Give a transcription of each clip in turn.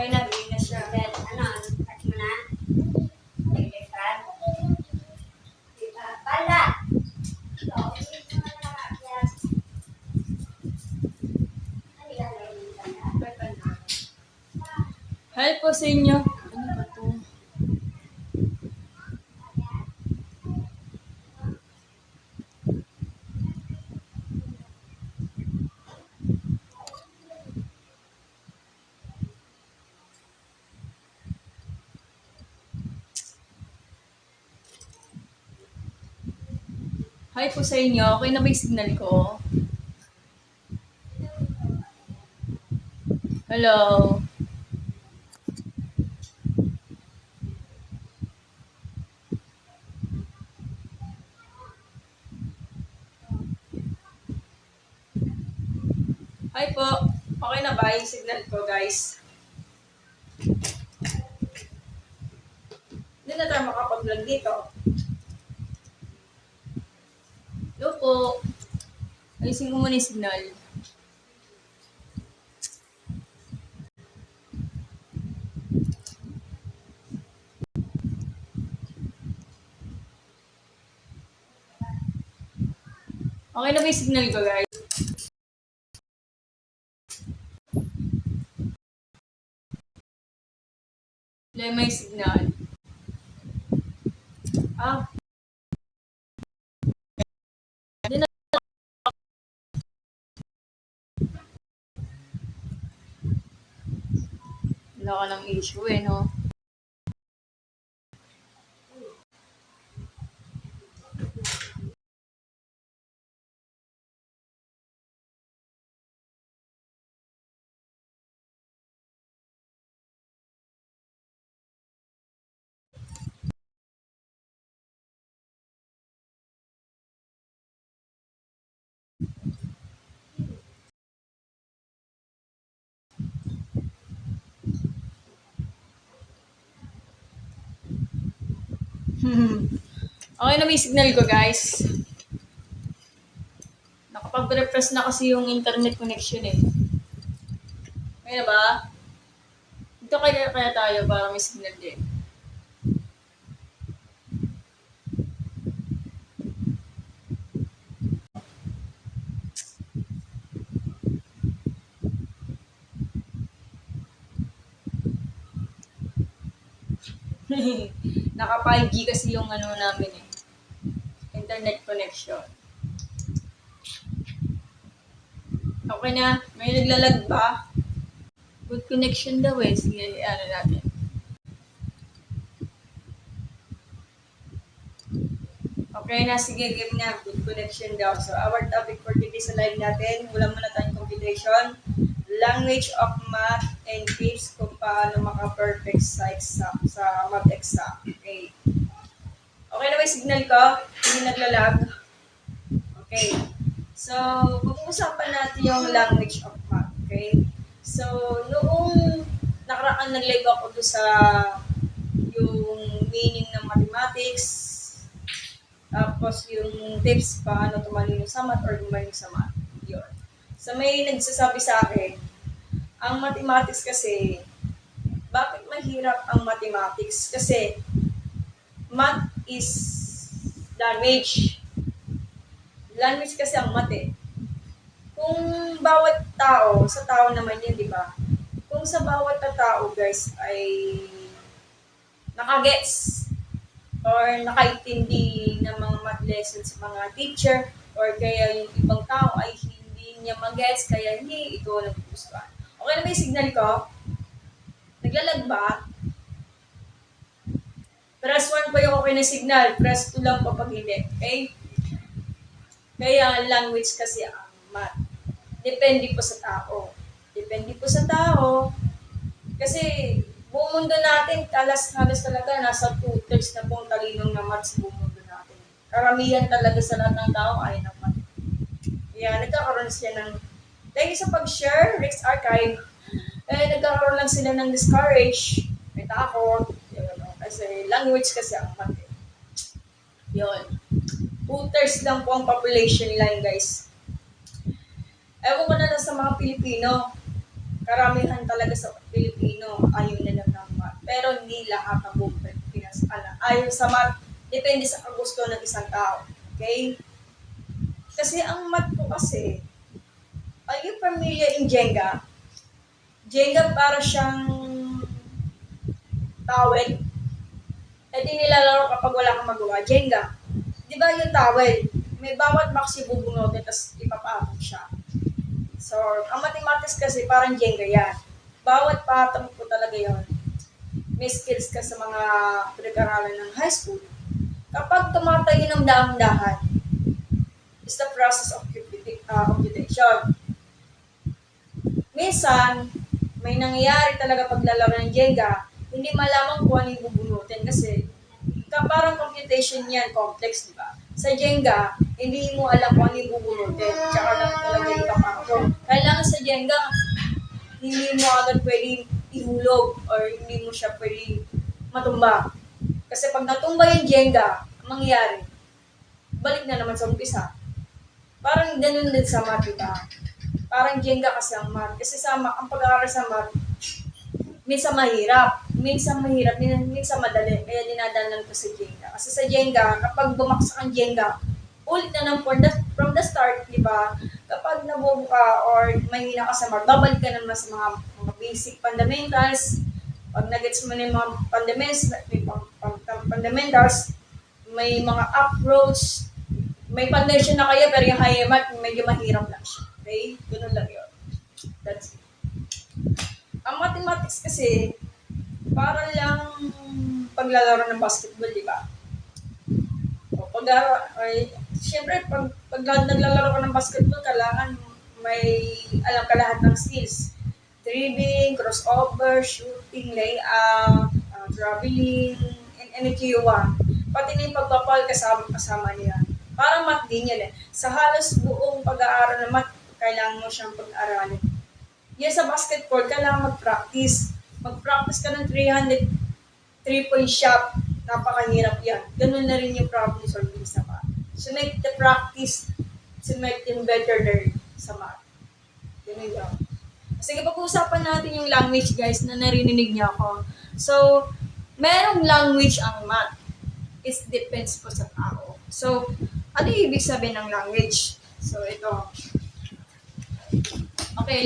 Okay na, gawin na siya. Ano, touch mo na? Electrical. Diba? Pala! Hi po sa inyo. Ano ba to? Hi po sa inyo. Okay na ba yung signal ko? Hello? Hi po. Okay na ba yung signal ko, guys? Hindi na tayo makapag-vlog dito. Hello po. Ayusin ko muna yung signal. Okay na ba yung signal ko, guys? Wala may signal. Ah. Hindi na. Wala ka ng issue no? Okay na may signal ko, guys. Nakapag-refresh na kasi yung internet connection eh. Kaya ba? Dito kaya tayo para may signal din. Naka 5G kasi yung ano namin eh. Internet connection. Okay na. May naglalag ba? Good connection daw eh. Sige, ano natin. Okay na, sige, game na. Good connection daw. So, our topic for today sa live natin, wala muna tayong computation. Language of math and tips kung paano maka-perfect sa exam, sa math exam. Okay. Okay na ba yung signal ko? Hindi naglalag? Okay. So, pag-uusapan natin yung language of math. Okay? So, noong nakaraan nag-live ako doon sa yung meaning ng mathematics, tapos yung tips paano tumalino sa math or gumaling sa math. Yun. So, may nagsasabi sa akin, ang mathematics kasi, bakit mahirap ang mathematics? Kasi, math is language. Language kasi ang math eh. Kung bawat tao, sa tao naman yun, di ba? Kung sa bawat tao, guys, ay nakagets or nakaintindi ng mga math lessons sa mga teacher or kaya yung ibang tao ay hindi niya magets kaya hindi ito nagugustuhan. Okay na ba yung signal ko? Naglalag ba? Press 1 pa yung okay na signal. Press 2 lang pa pag hindi. Okay? Kaya language kasi ang math. Depende po sa tao. Depende po sa tao. Kasi buong mundo natin, halos talaga, nasa 2/3 na pong talinong na math sa buong mundo natin. Karamihan talaga sa lahat ng tao ay ng math. Kaya nagkakaroon sila ng, dahil sa pag-share, Rex Archive, nagkakaroon lang sila ng discourage, may takot, kasi language kasi ang math. Yun. 2/3 lang po ang population nila, guys. Ewan ko na lang sa mga Pilipino. Karamihan talaga sa Pilipino Pilipino, ayaw nila ng math. Pero hindi lahat ng buong Pilipinas ayaw sa math. Depende sa gusto ng isang tao. Okay? Kasi ang math po kasi, are you familiar in Jenga? Jenga para siyang towel. E di nilalaro kapag wala kang magawa. Jenga. Di ba yung towel? May bawat box yung bubunutin, tapos ipapatong siya. So, ang mathematics kasi parang Jenga yan. Bawat patong po talaga yon. May skills ka sa mga pinag-aralan ng high school. Kapag tumatayo ng dahan-dahan, is the process of computation. Minsan, may nangyayari talaga paglalaro ng Jenga, hindi malaman kung ano yung bubunutin kasi parang computation yan, complex, di ba? Sa Jenga, hindi mo alam kung ano yung bubunutin, tsaka lang talaga yung kapatong. Kailangan sa Jenga, hindi mo agad pwedeng ihulog or hindi mo siya pwedeng matumba. Kasi pag natumba yung Jenga, ang mangyayari, balik na naman sa umpisa. Parang ganun din sa math, diba? Parang Jenga kasi ang math. Kasi ang pag-aaral sa math, minsan mahirap, minsan madali. Kaya dinadanan ko sa Jenga. Kasi sa Jenga, kapag bumaksak ang Jenga, ulit na ng from the start, di ba? Kapag nabubo ka or mahina ka sa math, babalik ka naman sa mga basic fundamentals. Pag nagets mo na yung mga fundamentals, may mga approach, may foundation na kaya, pero yung higher math, medyo mahirap lang siya. Okay? Ganun lang yun. That's it. Ang mathematics kasi, para lang paglalaro ng basketball, di ba? Siyempre, pag naglalaro ka ng basketball, kailangan may alam ka lahat ng skills. Dribbling, crossover, shooting, layup, traveling, and anything you want. Pati na yung pagpapal kasama niya. Para math din yan eh. Sa halos buong pag-aaral ng math, kailangan mo siyang pag-aralin. Yan sa basketball, kailangan mag-practice. Mag-practice ka ng 300 3-point shot. Napakahirap yan. Ganun na rin yung problem solving sa math. So make the practice to make them better learn sa math. Ganun yan. Sige, pag-uusapan natin yung language, guys, na narinig niya ako. So, merong language ang math. It depends po sa tao. So, ano yung ibig sabihin ng language? So, ito. Okay,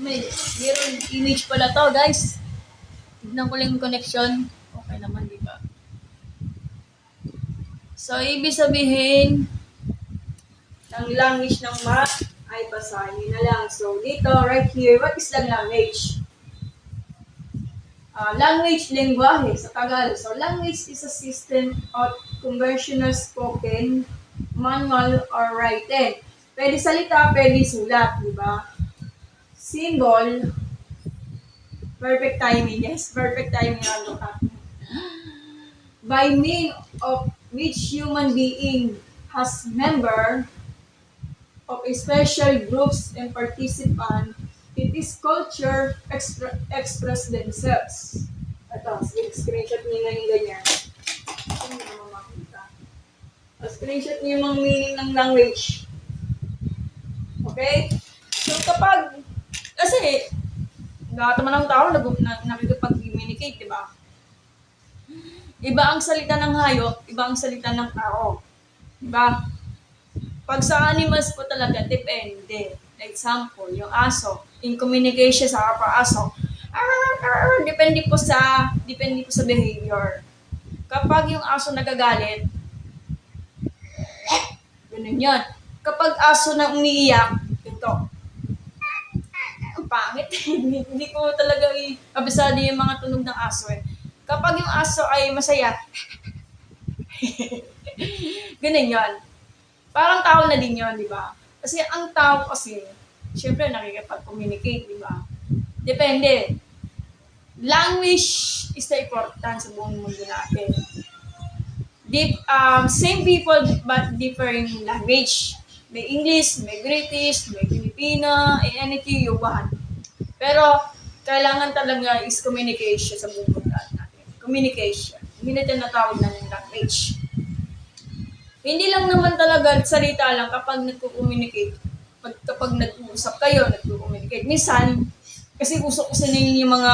mayroon image pala to, guys. Tignan ko lang yung connection. Okay naman, di ba? So, ibig sabihin ng language ng math ay basahin nyo na lang. So, dito, right here, what is the language? Language, lengguahe sa Tagalog. So, language is a system of conventional spoken, manual, or written. Pwede salita, pwede sulat, di ba? Symbol, perfect timing, yes, perfect timing ang by means of which human being has member of a special groups and participant, it is culture express themselves. Ito, screenshot niyo na yung ganyan. Hindi naman makita. Screenshot niyo yung mga meaning ng language. Okay? So kasi, lahat naman ng tao nakikipag-communicate, di ba? Iba ang salita ng hayop, iba ang salita ng tao. Di ba? Pag sa animals po talaga, depende. Example, yung aso, in communication sa kapwa-aso, depende po sa behavior. Kapag yung aso nagagalit, ganun yun. Kapag aso na umiiyak, ito. Ang pangit. Hindi ko talaga kabisado yung mga tunog ng aso eh. Kapag yung aso ay masaya, ganun yun. Parang tao na din yun, di ba? Kasi ang tao kasi, syempre nakikipag-communicate, di ba? Depende. Language is the important sa buong mundo natin. Same people but differing language. May English, may British, may Filipino, anything you want. Pero, kailangan talaga is communication sa buong mundo natin. Communication. Hindi natin natawag na yung language. Hindi lang naman talaga salita lang kapag nagko-communicate. Kapag nag-uusap kayo, nagko-communicate. Minsan, Kasi uso-uso na yun yung mga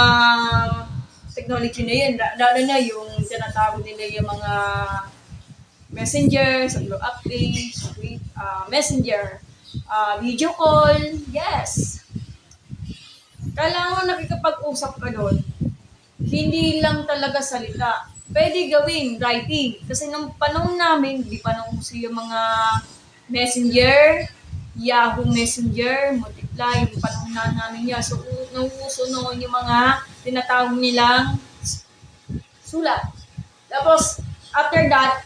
technology na yun. Lalo na yung tinatawag nila yung mga messenger, sa blue update, messenger, video call, yes. Kailangan nakikipag-usap ka doon. Hindi lang talaga salita. Pwede gawin writing. Kasi nung panahon namin, di pa nung uso yung mga messenger, Yahoo Messenger, Multiply, yung panahon na namin yan. So, nauuso noon yung mga tinatawag nilang sulat. Tapos, after that,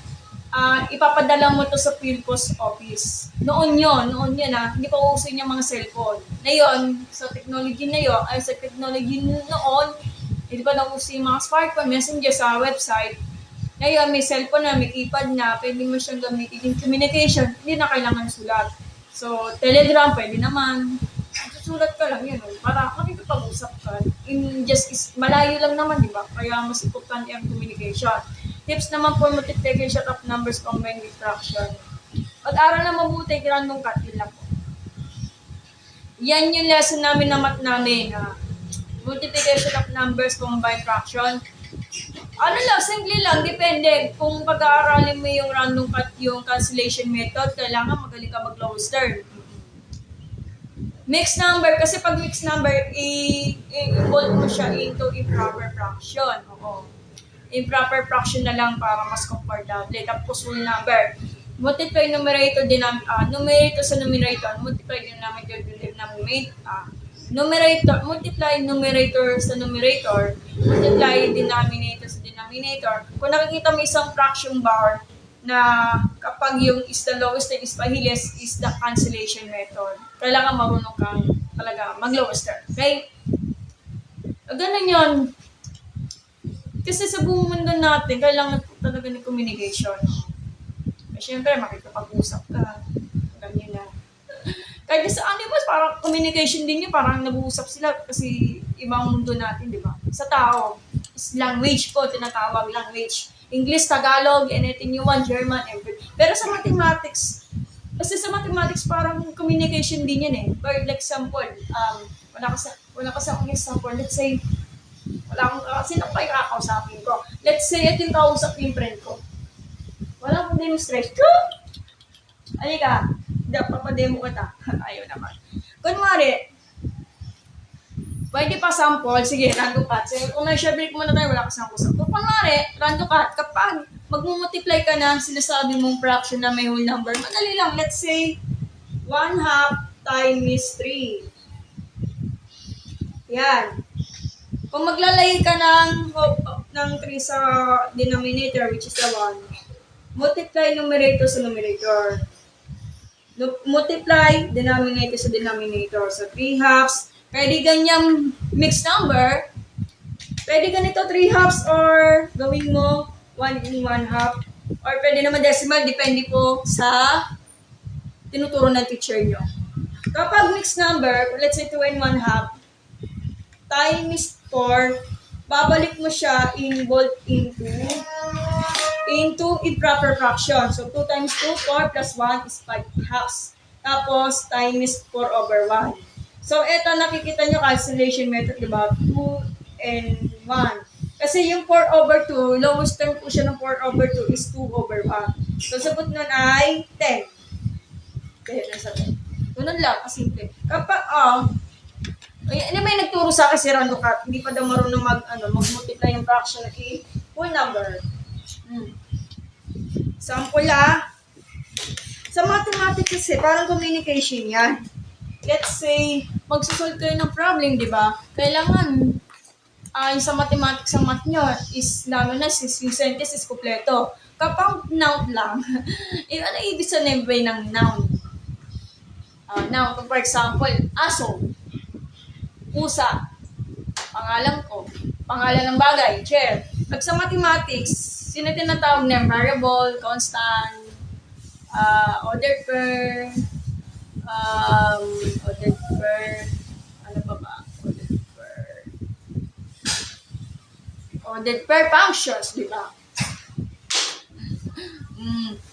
ipapadala mo to sa PhilPost office. Noon yun hindi pa uso yung mga cellphone. Ngayon, sa technology na yun, sa technology noon, hindi pa nauso yung mga smartphone, messenger sa website. Ngayon, may cellphone na, may keypad na, pwede mo siyang gamitin yung communication, hindi na kailangan sulat. So, Telegram, pwede naman. Susulat ka lang yun, para makikipag-usap ka. Malayo lang naman, di ba? Kaya mas importante ang communication. Tips naman for multiplication of numbers combined with fraction. Pag-aral na mabuti, random cut, yun lang po. Yan yung lesson namin na math namin. Multiplication of numbers combined fraction. Ano lang, simple lang, depende. Kung pag-aaralin mo yung random cut, yung cancellation method, kailangan magaling ka mag-lowest term. Mixed number, kasi pag mixed number, i-involve mo siya into improper fraction. Oo. Improper fraction na lang para mas comfortable. Tapos whole number. Multiply numerator, numerator sa numerator, multiply denominator, numerator, multiply numerator sa numerator, multiply denominator sa denominator. Kung nakikita mo isang fraction bar na kapag yung is the lowest and is the highest is the cancellation method. Kailangan marunong kang talaga mag-lowest term. Okay? Ganun yun. Kasi sa buong mundo natin, kailangan talaga ng communication. Siyempre, makikipag-usap ka. Ganyan na. Kahit sa animals, parang communication din yun. Parang nag-uusap sila kasi ibang mundo natin, di ba? Sa tao, is language po, tinatawag language. English, Tagalog, anything you want, German, everything. Pero sa mathematics, kasi sa mathematics, parang communication din yan eh. For example, wala ka sa example, let's say, sino pa yung kakausapin ko? Let's say, ito yung kausap yung friend ko. Wala akong demonstrate. Halika, papademo kita. Ayaw naman. Kunwari, pwede pa sample, sige, random cut. So, kung may share break muna tayo, wala kasang kusap. Kung kunwari, random cut, kapag mag-multiply ka ng sinasabi mong fraction na may whole number, madali lang. Let's say, 1/2 times 3. Yan. Kung maglalagay ka ng 3 sa denominator, which is the 1, multiply numerator sa numerator. Multiply denominator sa denominator. So, 3/2. Pwede ganyang mixed number. Pwede ganito 3/2 or gawin mo 1 in 1/2. Or pwede naman decimal, depende po sa tinuturo ng teacher nyo. Kapag mixed number, let's say 2 and 1/2, times 4, babalik mo siya involved into improper fraction. So, 2 times 2, 4 plus 1 is 5/2. Tapos, times 4/1. So, eto nakikita nyo cancellation method, diba? 2 and 1. Kasi yung 4/2, lowest term po siya ng 4/2 is 2/1. So, sagot nun ay 10. Kaya na sabi. Ganun lang, kasimple. Kapag, may nagturo sa akin si Rando Kat, hindi pa daw marunong mag-multiply yung fraction ng whole number. Sample sa mathematics kasi, parang communication yan. Let's say, magsusolve kayo ng problem, di ba? Kailangan, yung sa mathematics, ang math nyo is, lalo na, yung sentence is kompleto. Kapag noun lang, ano ibig sabihin ng noun? Noun, for example, aso, pusa, pangalan ko, pangalan ng bagay, chair. Pag sa mathematics, sino tinatawag na variable, constant, ordered per, ordered per functions, di ba?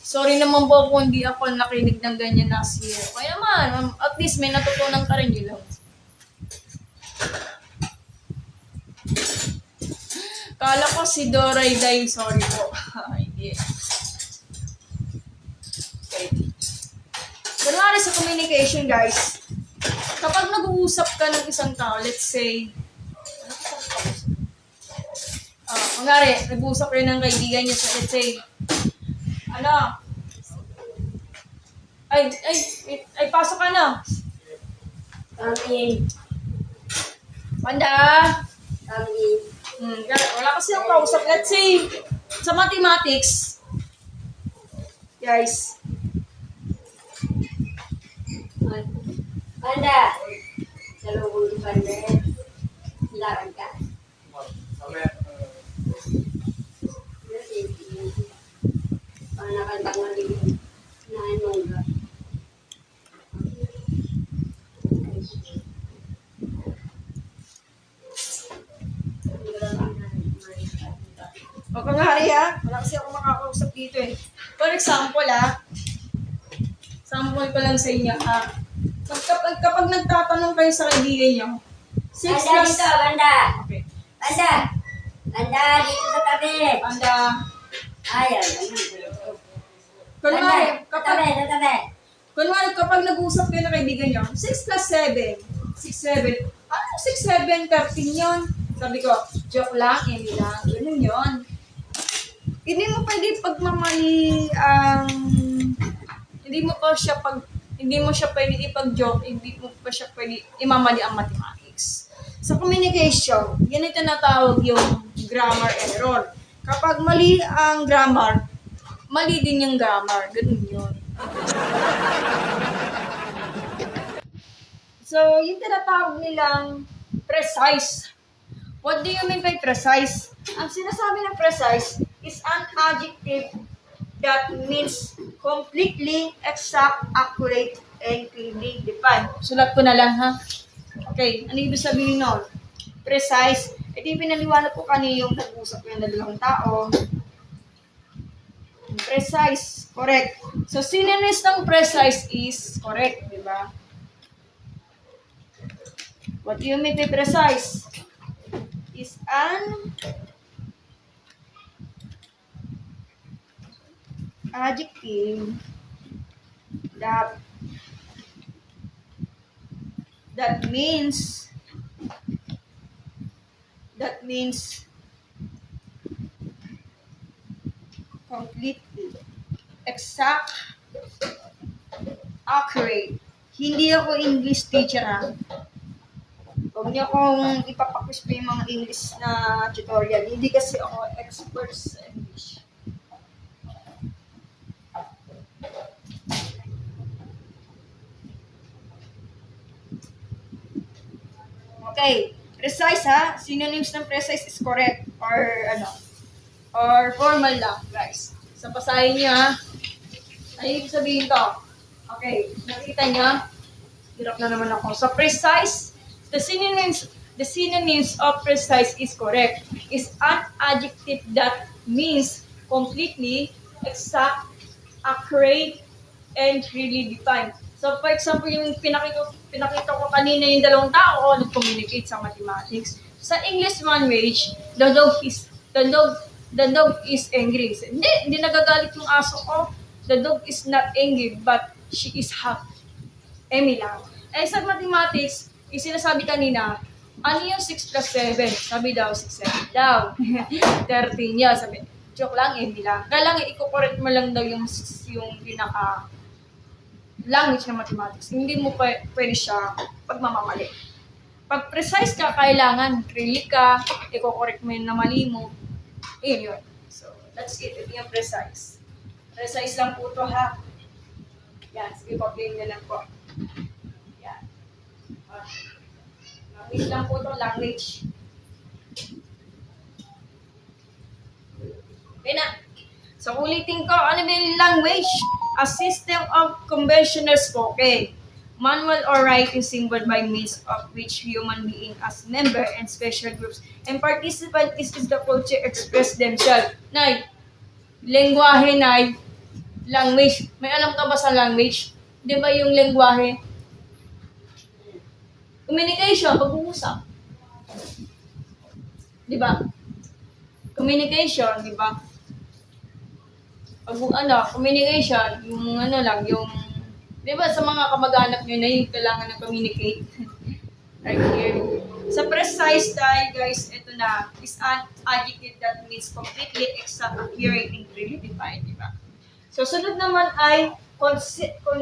Sorry naman po kung hindi ako nakinig ng ganyan na siya. Kaya man, at least may natutunan ka rin yun lang. Kala ko si Doray Day. Sorry po. Hindi. Okay. Kunwari sa communication, guys, kapag nag-uusap ka ng isang tao, let's say, kunwari, nag-uusap kayo ng kaibigan niyo sa, let's say, ay, pasok ka na. Kami. Panda. Kami. Wala kasi ang kausap. Let's say, sa mathematics, guys, Panda. Sa loob ng panda. Lakad ka. Para nakanta ko na anong ka. o kunwari wala kasi ako makakausap dito eh. For example sample ko lang sa inyo kapag nagtatanong kayo sa kaibigan nyo, 6 Panda plus... dito, Panda. Okay. Panda. Panda, dito sa tabi. Panda. Ayaw. Kunwari, Tabi. kapag nag-usap kayo ng kaibigan nyo, 6 plus 7. 6, 7. Ano 6, 7, 13 yun? Sabi ko, joke lang, hindi lang. Ganun yun. Hindi mo pwede pagmamali ang... Hindi mo siya pwede ipag-joke, hindi mo pa siya pwede imamali ang mathematics. Sa communication, yan ay tinatawag yung grammar error. Kapag mali ang grammar, mali din yung grammar. Ganun yun. So, yung tinatawag nilang precise. What do you mean by precise? Ang sinasabi ng precise is an adjective that means completely exact, accurate, and clearly defined. Sulat ko na lang ha. Okay, ano ibig sabihin nun? Precise. Ito yung pinaliwanag ko kanina yung nag-usap ko yung dalawang tao. Precise. Correct. So, synonyms ng precise is correct, di ba? What do you mean by precise? Is an adjective that means completely exact, accurate. Hindi ako English teacher Huwag niyo akong ipapakus pa yung mga English na tutorial. Hindi kasi ako expert sa English. Okay. Precise Synonyms ng precise is correct. Or formal lang, guys. So, basahin niyo Ano ibig sabihin to? Okay. Nakita niyo? Hirap na naman ako. So, precise, the synonyms of precise is correct. Is an adjective that means completely, exact, accurate, and really defined. So, for example, yung pinakita ko kanina yung dalawang tao nag-communicate sa mathematics. Sa English language, the dog is angry. So, hindi nagagalit yung aso ko. The dog is not angry, but she is happy. Emi lang. Eh, sa mathematics, yung sinasabi kanina, ano yung 6 plus 7? Sabi daw, 6, 7 daw. 13 niya. Sabi, joke lang, hindi lang. Kaya lang, i-correct mo lang daw yung pinaka language ng mathematics. Hindi mo pwede siya pagmamamali. Pag precise ka, kailangan really ka, i-correct mo yung namali mo. Yun. So, that's it. Ito yung precise. Precise lang po ito, ha? Yan. Sige, pa-play na lang po. Yan. Language lang po ito, language. Okay na. So, ulitin ko, ano ba yung language? A system of conventional spoken, manual or writing symbol by means of which human being as member and special groups and participant is the culture express themselves. Nay, lengguwahe, nay, language. May alam ka ba sa language? Di ba yung lengguwahe? Communication, pag-uusap. Di ba? Communication, di ba? Pag communication, yung ano lang, yung, di ba sa mga kamag-anak nyo na yung kailangan na communicate. Right here. Sa precise tayo, guys, ito na, is an adjective that means completely exact, accurate, and clearly defined, di ba? So, sunod naman ay consist ba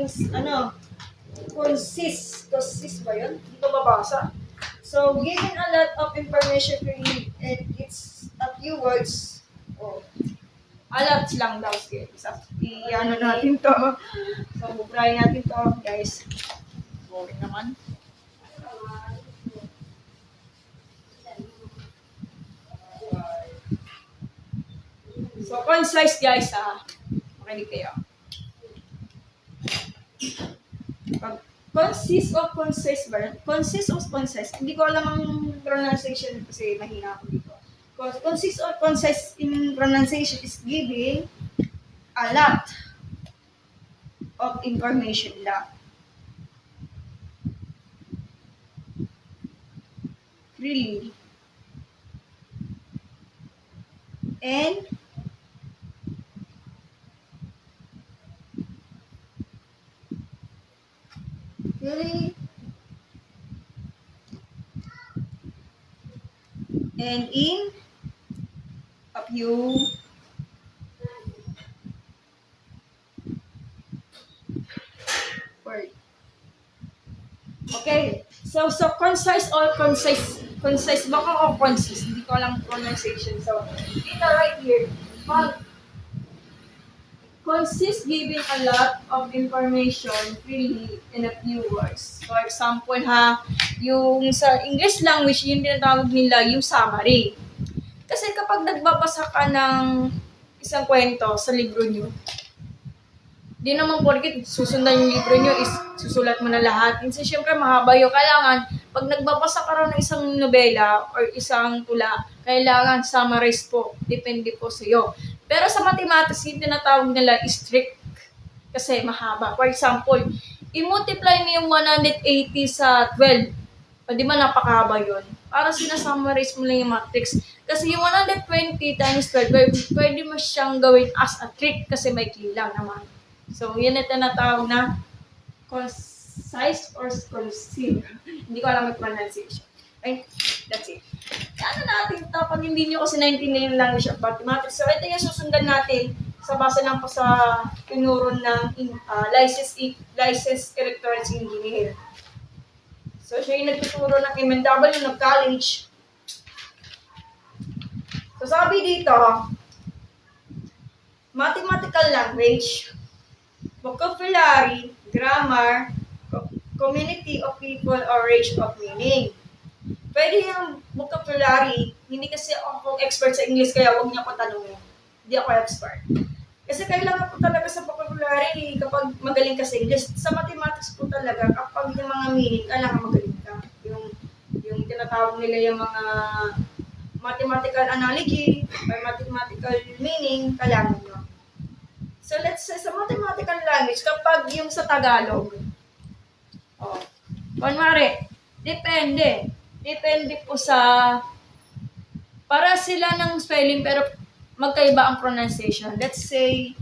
yun? Hindi ko mabasa. So, given a lot of information to read, and it's a few words, oh, a lot lang daw, guys. I-ano natin to. So, try natin to, guys. Boring naman. So, concise, guys, makinig kayo. Consist of concise ba? Consist of concise. Hindi ko alam ang pronunciation kasi mahina ako dito. Consist of concise in pronunciation is giving a lot of information lang. Really. And really and in a few words. Okay. So concise or concise baka o concise. Hindi ko alam pronunciation. So, dito right here, pag consist giving a lot of information really in a few words. For example, yung sa English language, yung tinatawag nila yung summary. Kasi kapag nagbabasa ka ng isang kwento sa libro nyo, di naman porkit susundan yung libro nyo is susulat mo na lahat. Kasi syempre mahaba yung kailangan. Pag nagbabasa ka rin ng isang nobela or isang tula, kailangan summarize po. Depende po sa iyo. Pero sa mathematics, yung tinatawag nila is strict kasi mahaba. For example, i-multiply mo yung 180 sa 12. O di ba napakahaba yun? Para sinasummarize mo lang yung matrix. Kasi yung 120 times 12, pwede mo siyang gawin as a trick kasi may lang naman. So, yan na tinatawag na concise or concise. Hindi ko alam yung pronunciation. Okay? That's it. Ano natin ito? Pag hindi nyo kasi naintindihan yung language of mathematics. So, ito yung susundan natin sa base lang po sa tinuro ng licensed electronics engineer. So, siya yung nagtuturo ng MNW ng college. So, sabi dito, mathematical language, vocabulary, grammar, community of people, or range of meaning. Pwede yung vocabulary, hindi kasi ako expert sa English, kaya huwag niya ko tanongin. Hindi ako expert. Kasi kailangan po talaga sa vocabulary kapag magaling ka sa English. Sa mathematics po talaga, kapag yung mga meaning, kailangan magaling ka. Yung tinatawag nila yung mga mathematical analogy or mathematical meaning, kailangan nyo. So let's say sa mathematical language, kapag yung sa Tagalog, kunwari, depende po sa, para sila ng spelling pero magkaiba ang pronunciation. Let's say,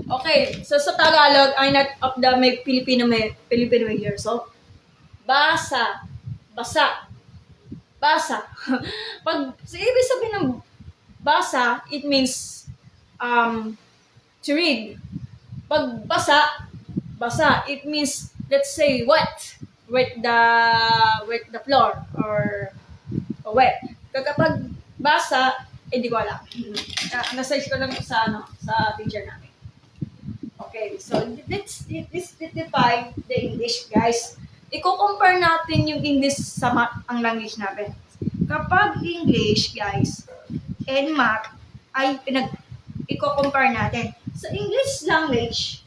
okay, so sa Tagalog, I'm not of the may Filipino here. So, basa. Pag so, ibig sabihin ng basa, it means to read. Pag basa, it means, let's say, wet the floor or wet. Kapag basa, di ko alam. Nasa-search ko lang sa teacher namin. Okay, so let's define the English, guys. Iko-compare natin yung English sa ang language natin. Kapag English, guys, and math ay iko-compare natin. Sa English language,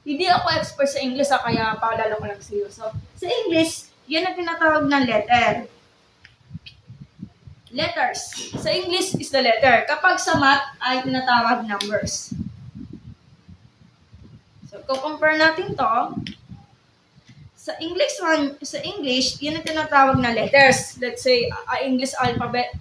hindi ako expert sa English, kaya paalala ko lang sa iyo. So, sa English, yan ang tinatawag ng letter. Letters. Sa English is the letter. Kapag sa math, ay tinatawag numbers. So, compare natin to. Sa English, yun ang tinatawag na letters. Let's say, English alphabet,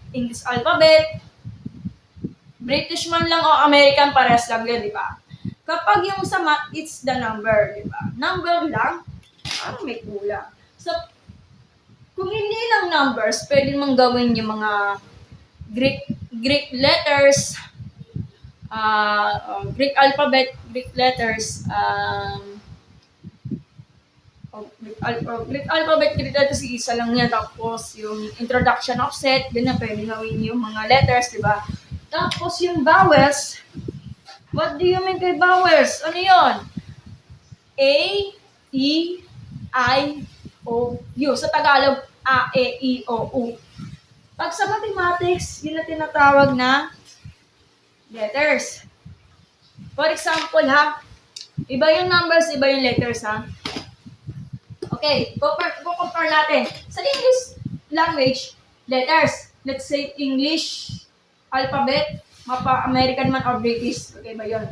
British man lang o American, parehas lang yun, di ba? Kapag yung sa math, it's the number, di ba? Number lang, parang may kulang. So, kung hindi lang numbers, pwede mong gawin yung mga Greek letters, Greek alphabet, Greek letters, Greek alphabet, Greek letters, isa lang yan. Tapos, yung introduction of set, din na pwede gawin yung mga letters, di ba? Tapos, yung vowels, what do you mean by vowels? Ano yun? A, E, I, O, U. Sa Tagalog, A, E, I, O, U. Pag sa mathematics, yun na tinatawag na letters. For example, ha? Iba yung numbers, iba yung letters, ha? Okay, compare natin. Sa English language, letters. Let's say English alphabet, American man or British. Okay ba yun?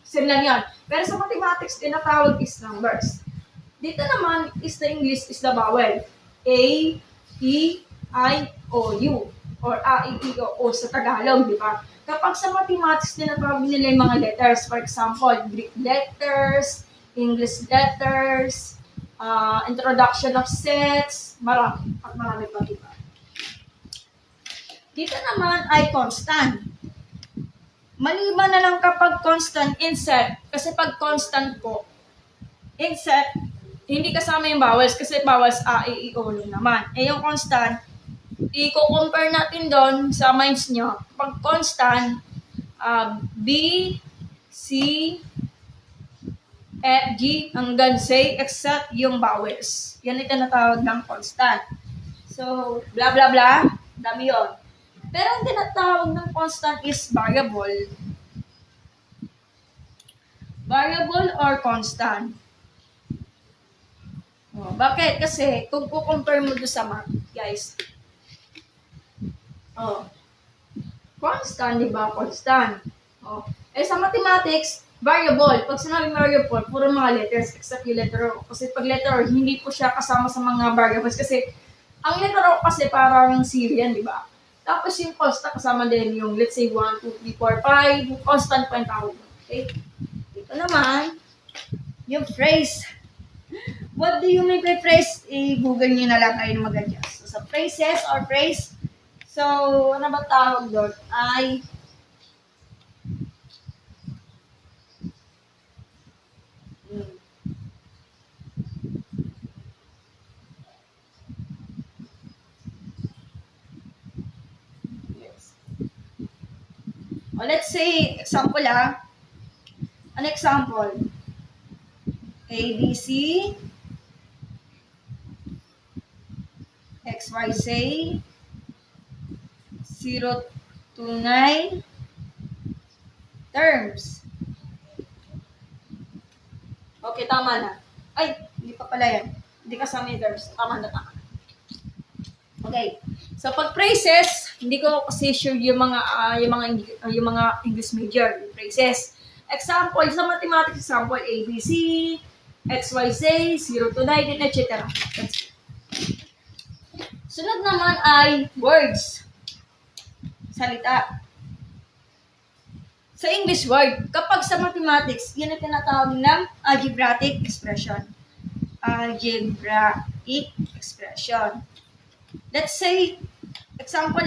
Same lang yun. Pero sa mathematics, tinatawag is numbers. Dito naman, is the English is the vowel. A, E, I, O, U. Or A, E, I, O sa Tagalog, di ba? Kapag sa mathematics, tinatawag nila yung mga letters. For example, Greek letters, English letters, introduction of sets, marami. At marami pa, di ba? Dito naman ay constant. Maliban na lang kapag constant insert. Kasi pag constant po, insert, hindi kasama yung vowels kasi vowels A, E, I, O lang naman. Eh yung constant, i-compare natin doon sa minds nyo. Pag constant, B, C, F, G, hanggang Z, except yung vowels. Yan ito natawag ng constant. So, blah, blah, blah. Dami yun. Pero ang tinatawag ng constant is variable. Variable or constant. Oh, bakit? Kasi kung compare mo doon sa math, guys. Oh. Constant, di ba? Constant. Oh. Eh sa mathematics, variable. Pag sinabing variable, puro mga letters except yung letter O. Kasi pag letter O, hindi po siya kasama sa mga variables. Kasi ang letter O kasi parang Syrian, di ba? Tapos yung constant kasama din yung, let's say, 1, 2, 3, 4, 5. Constant pa yung tawag. Okay? Dito naman, yung phrase. What do you mean by phrase? I-google nyo na lang kayo na mag-adjust. So, sa phrases or phrase, so, ano ba tawag doon? Ay, O, let's say, example an example. A, B, C, X, Y, Z, 0 to 9 terms. Okay, tama na. Ay, hindi pa pala yan. Hindi kasama yung terms. Tama na. Okay. So, pag phrases, hindi ko kasi sure yung mga English major, yung phrases. Example, sa mathematics example, A, B, C, X, Y, Z, 0 to 9, etc. Sunod naman ay words. Salita. Sa English word, kapag sa mathematics, yan ang tinatawag ng algebraic expression. Algebraic expression. Let's say, example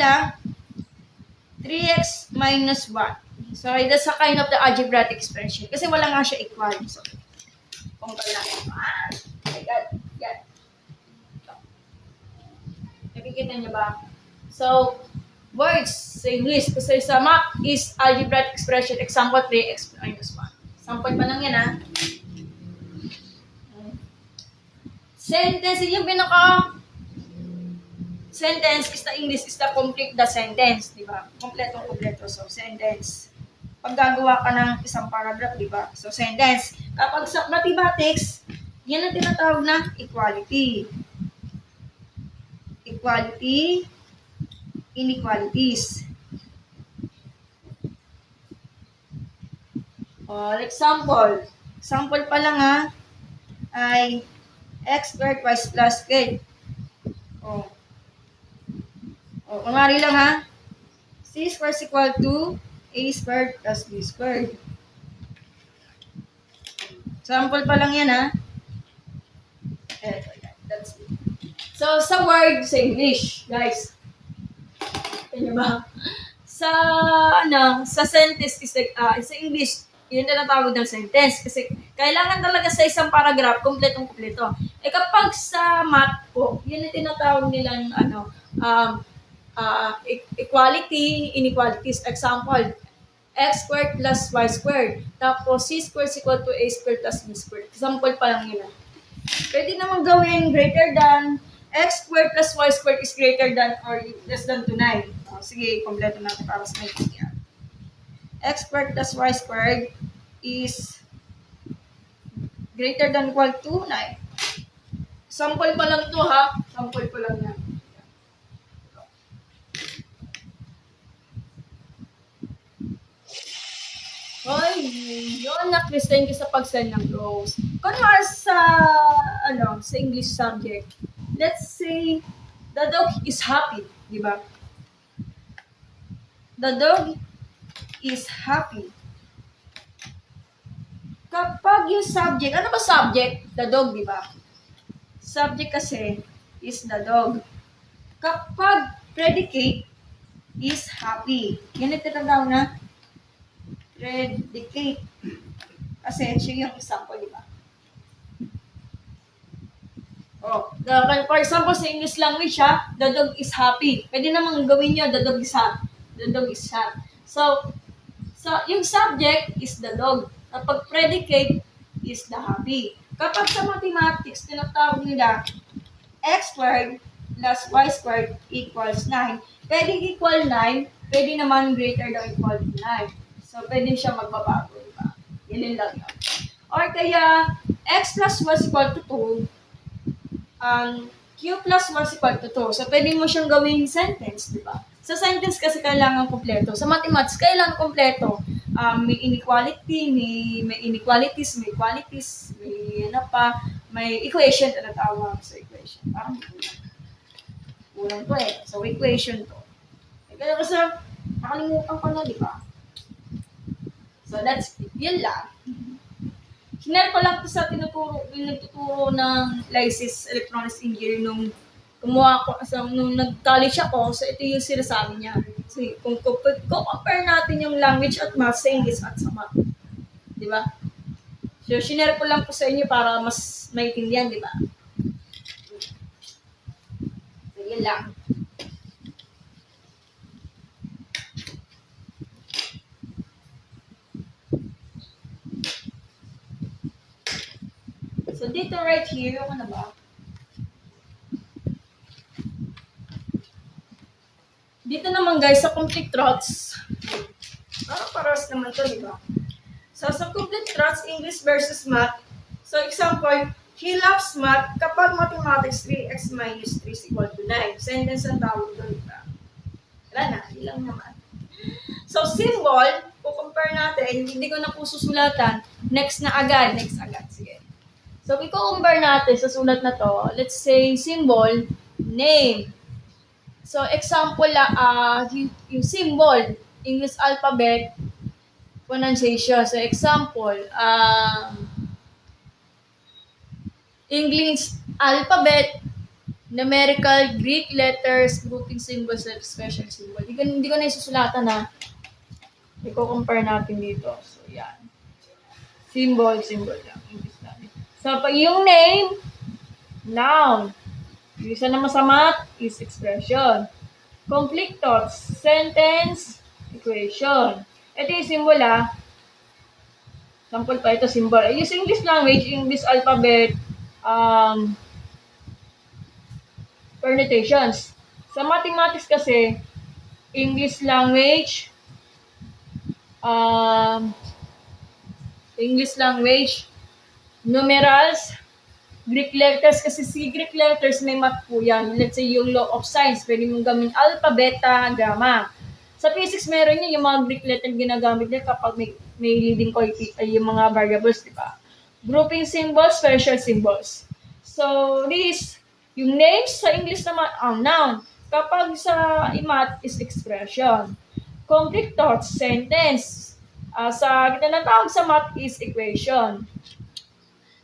3x minus 1. So, that's a kind of the algebraic expression. Kasi wala nga siya equal. So, compare natin. Oh my God. Yan. Nakikita niyo ba? So, words sa English. Kasi sa math is algebraic expression. Example, 3x minus 1. Sample pa lang yan, Sentence, yung sentence is the English is the complete the sentence, di ba? Kompleto. So, sentence. Pag gagawa ka ng isang paragraph, di ba? So, sentence. Kapag sa mathematics, yan ang tinatawag na equality. Equality, inequalities. For example, Sample pa lang ha, ay x squared y plus k. O. O, kunwari lang ha, c squared is equal to a squared plus b squared. Sample pa lang yan ha. Eto, yan. That's it. So, sa word, sa English, guys. Kanya ba? Sa sentence is like, sa English, yun na tawag ng sentence. Kasi, kailangan talaga sa isang paragraph, kompletong-kompleto. Kapag sa math po, yun yung tinatawag nilang, equality, inequalities. Example, x squared plus y squared. Tapos, c squared is equal to a squared plus b squared. Example pa lang yun. Pwede naman gawin greater than x squared plus y squared is greater than or less than to 9. Sige, kompleto natin para sa maintindihan. X squared plus y squared is greater than equal to 9. Sample pa lang to ha. Sample pa lang yan. Hoy, yun na Kristen ka sa pag-send ng rows. Kunwari sa English subject, let's say, the dog is happy, di ba? The dog is happy. Kapag yung subject, ano ba subject? The dog, di ba? Subject kasi is the dog. Kapag predicate is happy. Yan yung tinatawag na predicate. Kasi siya yung example, di ba? For example, sa English language, the dog is happy. Pwede namang gawin nyo, the dog is happy. The dog is happy. So, yung subject is the dog. Kapag predicate is the happy. Kapag sa mathematics, tinatawag nila x squared plus y squared equals 9. Pwede equal 9, pwede naman greater than equal to 9. So, pwede siya magbabago, diba? Yan lang yun. Or kaya, x plus y is equal to 2, q plus y is equal to 2. So, pwede mo siyang gawing sentence, diba? Sa sentence kasi kailangan kompleto. Sa mathematics, kailangan kompleto. May inequality, may inequalities, may equalities, may equation na tawag sa equation. Parang kulang to eh. So, equation to. Kaya kasi, nakalimutan ko na, diba? So, yun lang. Hinel ko lang ito sa nagtuturo ng Lysis Electronics Engineering nung nag-college ako. So, ito yung sinasabi niya. So, kung compare natin yung language at math sa English at sa math. Di ba? So, shinare ko lang po sa inyo para mas maintindihan, di ba? So, yun lang. So, dito right here, ako na ba? Dito naman guys, sa complete truths. Paras naman to, di ba? So, sa complete truths, English versus math. So, example, he loves math kapag mathematics 3x minus 3 is equal to 9. Sentence ang tawag doon, di ba? Wala na, ilang naman. So, symbol, compare natin, hindi ko na po susulatan. Next agad. Sige. So, i-compare natin sa sulat na to. Let's say, symbol, name. So, example, yung symbol, English alphabet, pronunciation. So, example, English alphabet, numerical, Greek letters, grouping symbols, and special symbol. Hindi ko na isusulatan na. I-compare natin dito. So, yan. Symbol lang. English lang. So, pag yung name, noun. Yung isa naman sa math is expression. Complete thoughts, sentence, equation. Ito yung symbol Sample pa ito, symbol. Yung English language, English alphabet, permutations. Sa mathematics kasi, English language, numerals, Greek letters, kasi si Greek letters may math po yan. Let's say yung law of science, pwede mong gawin alpha, beta, gamma. Sa physics, meron yun yung mga Greek letter ginagamit nila kapag may leading coefficient, yung mga variables, di ba? grouping symbols, special symbols. So, this, yung names sa English naman ang noun. Kapag sa math is expression. Complete thoughts, sentence. Sa tinatawag sa math is equation.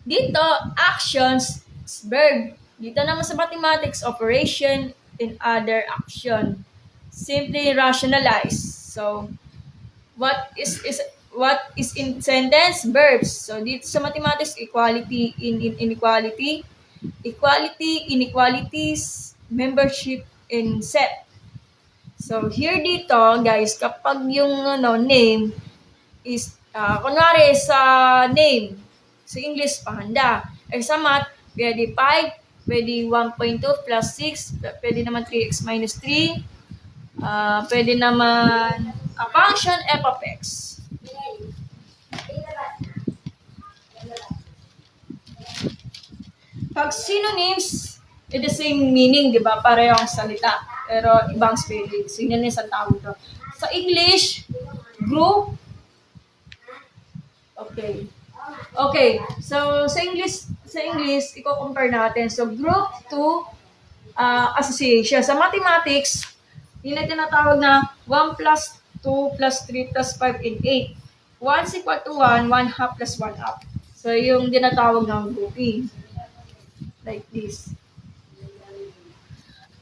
Dito, actions is verb. Dito naman sa mathematics, operation and other action. Simply rationalize. So, what is in sentence? Verbs. So, dito sa mathematics, equality, inequality, equality, inequalities, membership, and set. So, here dito, guys, kapag yung name is, kunwari sa name, sa English, pahanda. Eh, sa math, pwede 5, pwede 1.2 plus 6, pwede naman 3x minus 3, pwede naman function f of x. Pag synonyms, the same meaning, di ba? Pareho ang salita, pero ibang spelling. Synonyms ang tawag to. Sa English, group. Okay. Okay. So, sa English, i-compare natin. So, group to association. Sa mathematics, yun ang tinatawag na 1 plus 2 plus 3 plus 5 and 8. 1 is equal to 1, 1 half plus 1 half. So, yung tinatawag ng grouping. Like this.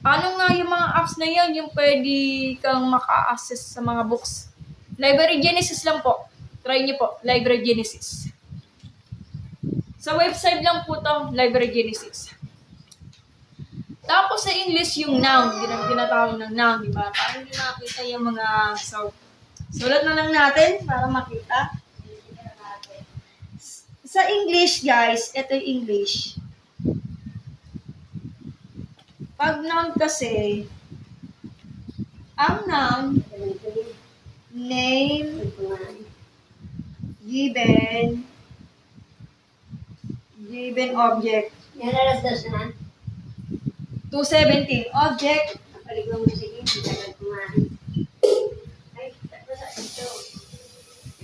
Ano nga yung mga apps na yun, yung pwede kang maka-access sa mga books? Library Genesis lang po. Try niyo po, Library Genesis. Sa website lang po to, Library Genesis. Tapos sa English, yung noun, ginatawag ng noun, di ba? Para hindi nakita yung mga sulat na lang natin para makita. Sa English, guys, ito yung English. Pag noun kasi, ang noun, name, given object. Yan alas dos na. 217, object, Balik mo sige, hindi ka kumain. Ay, tapos ito.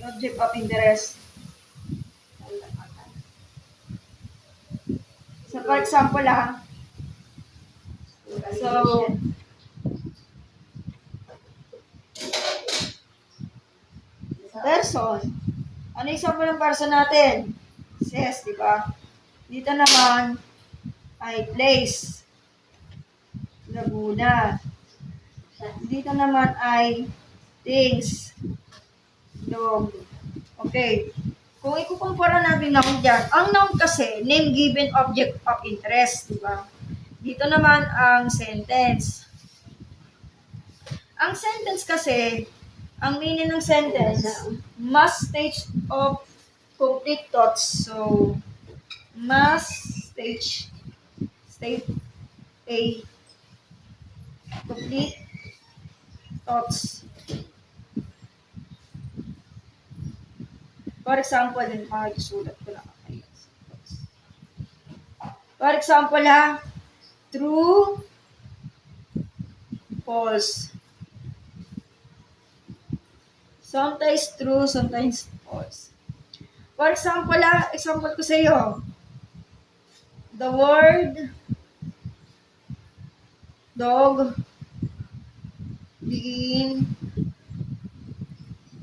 object of interest. So, for example, so, person. Ano yung example ng person natin? Says, di ba? Dito naman ay place. Laguna. Dito naman ay things. Dog. Okay. Kung ikukumpara natin noun dyan, ang noun kasi, name given object of interest, di ba? Dito naman ang sentence. Ang sentence kasi, ang meaning ng sentence, must stage of complete thoughts. So, must state a complete thoughts. For example, sulat ko lang. For example, true, false. Sometimes true, sometimes false. For example, example ko sa iyo. The word dog begin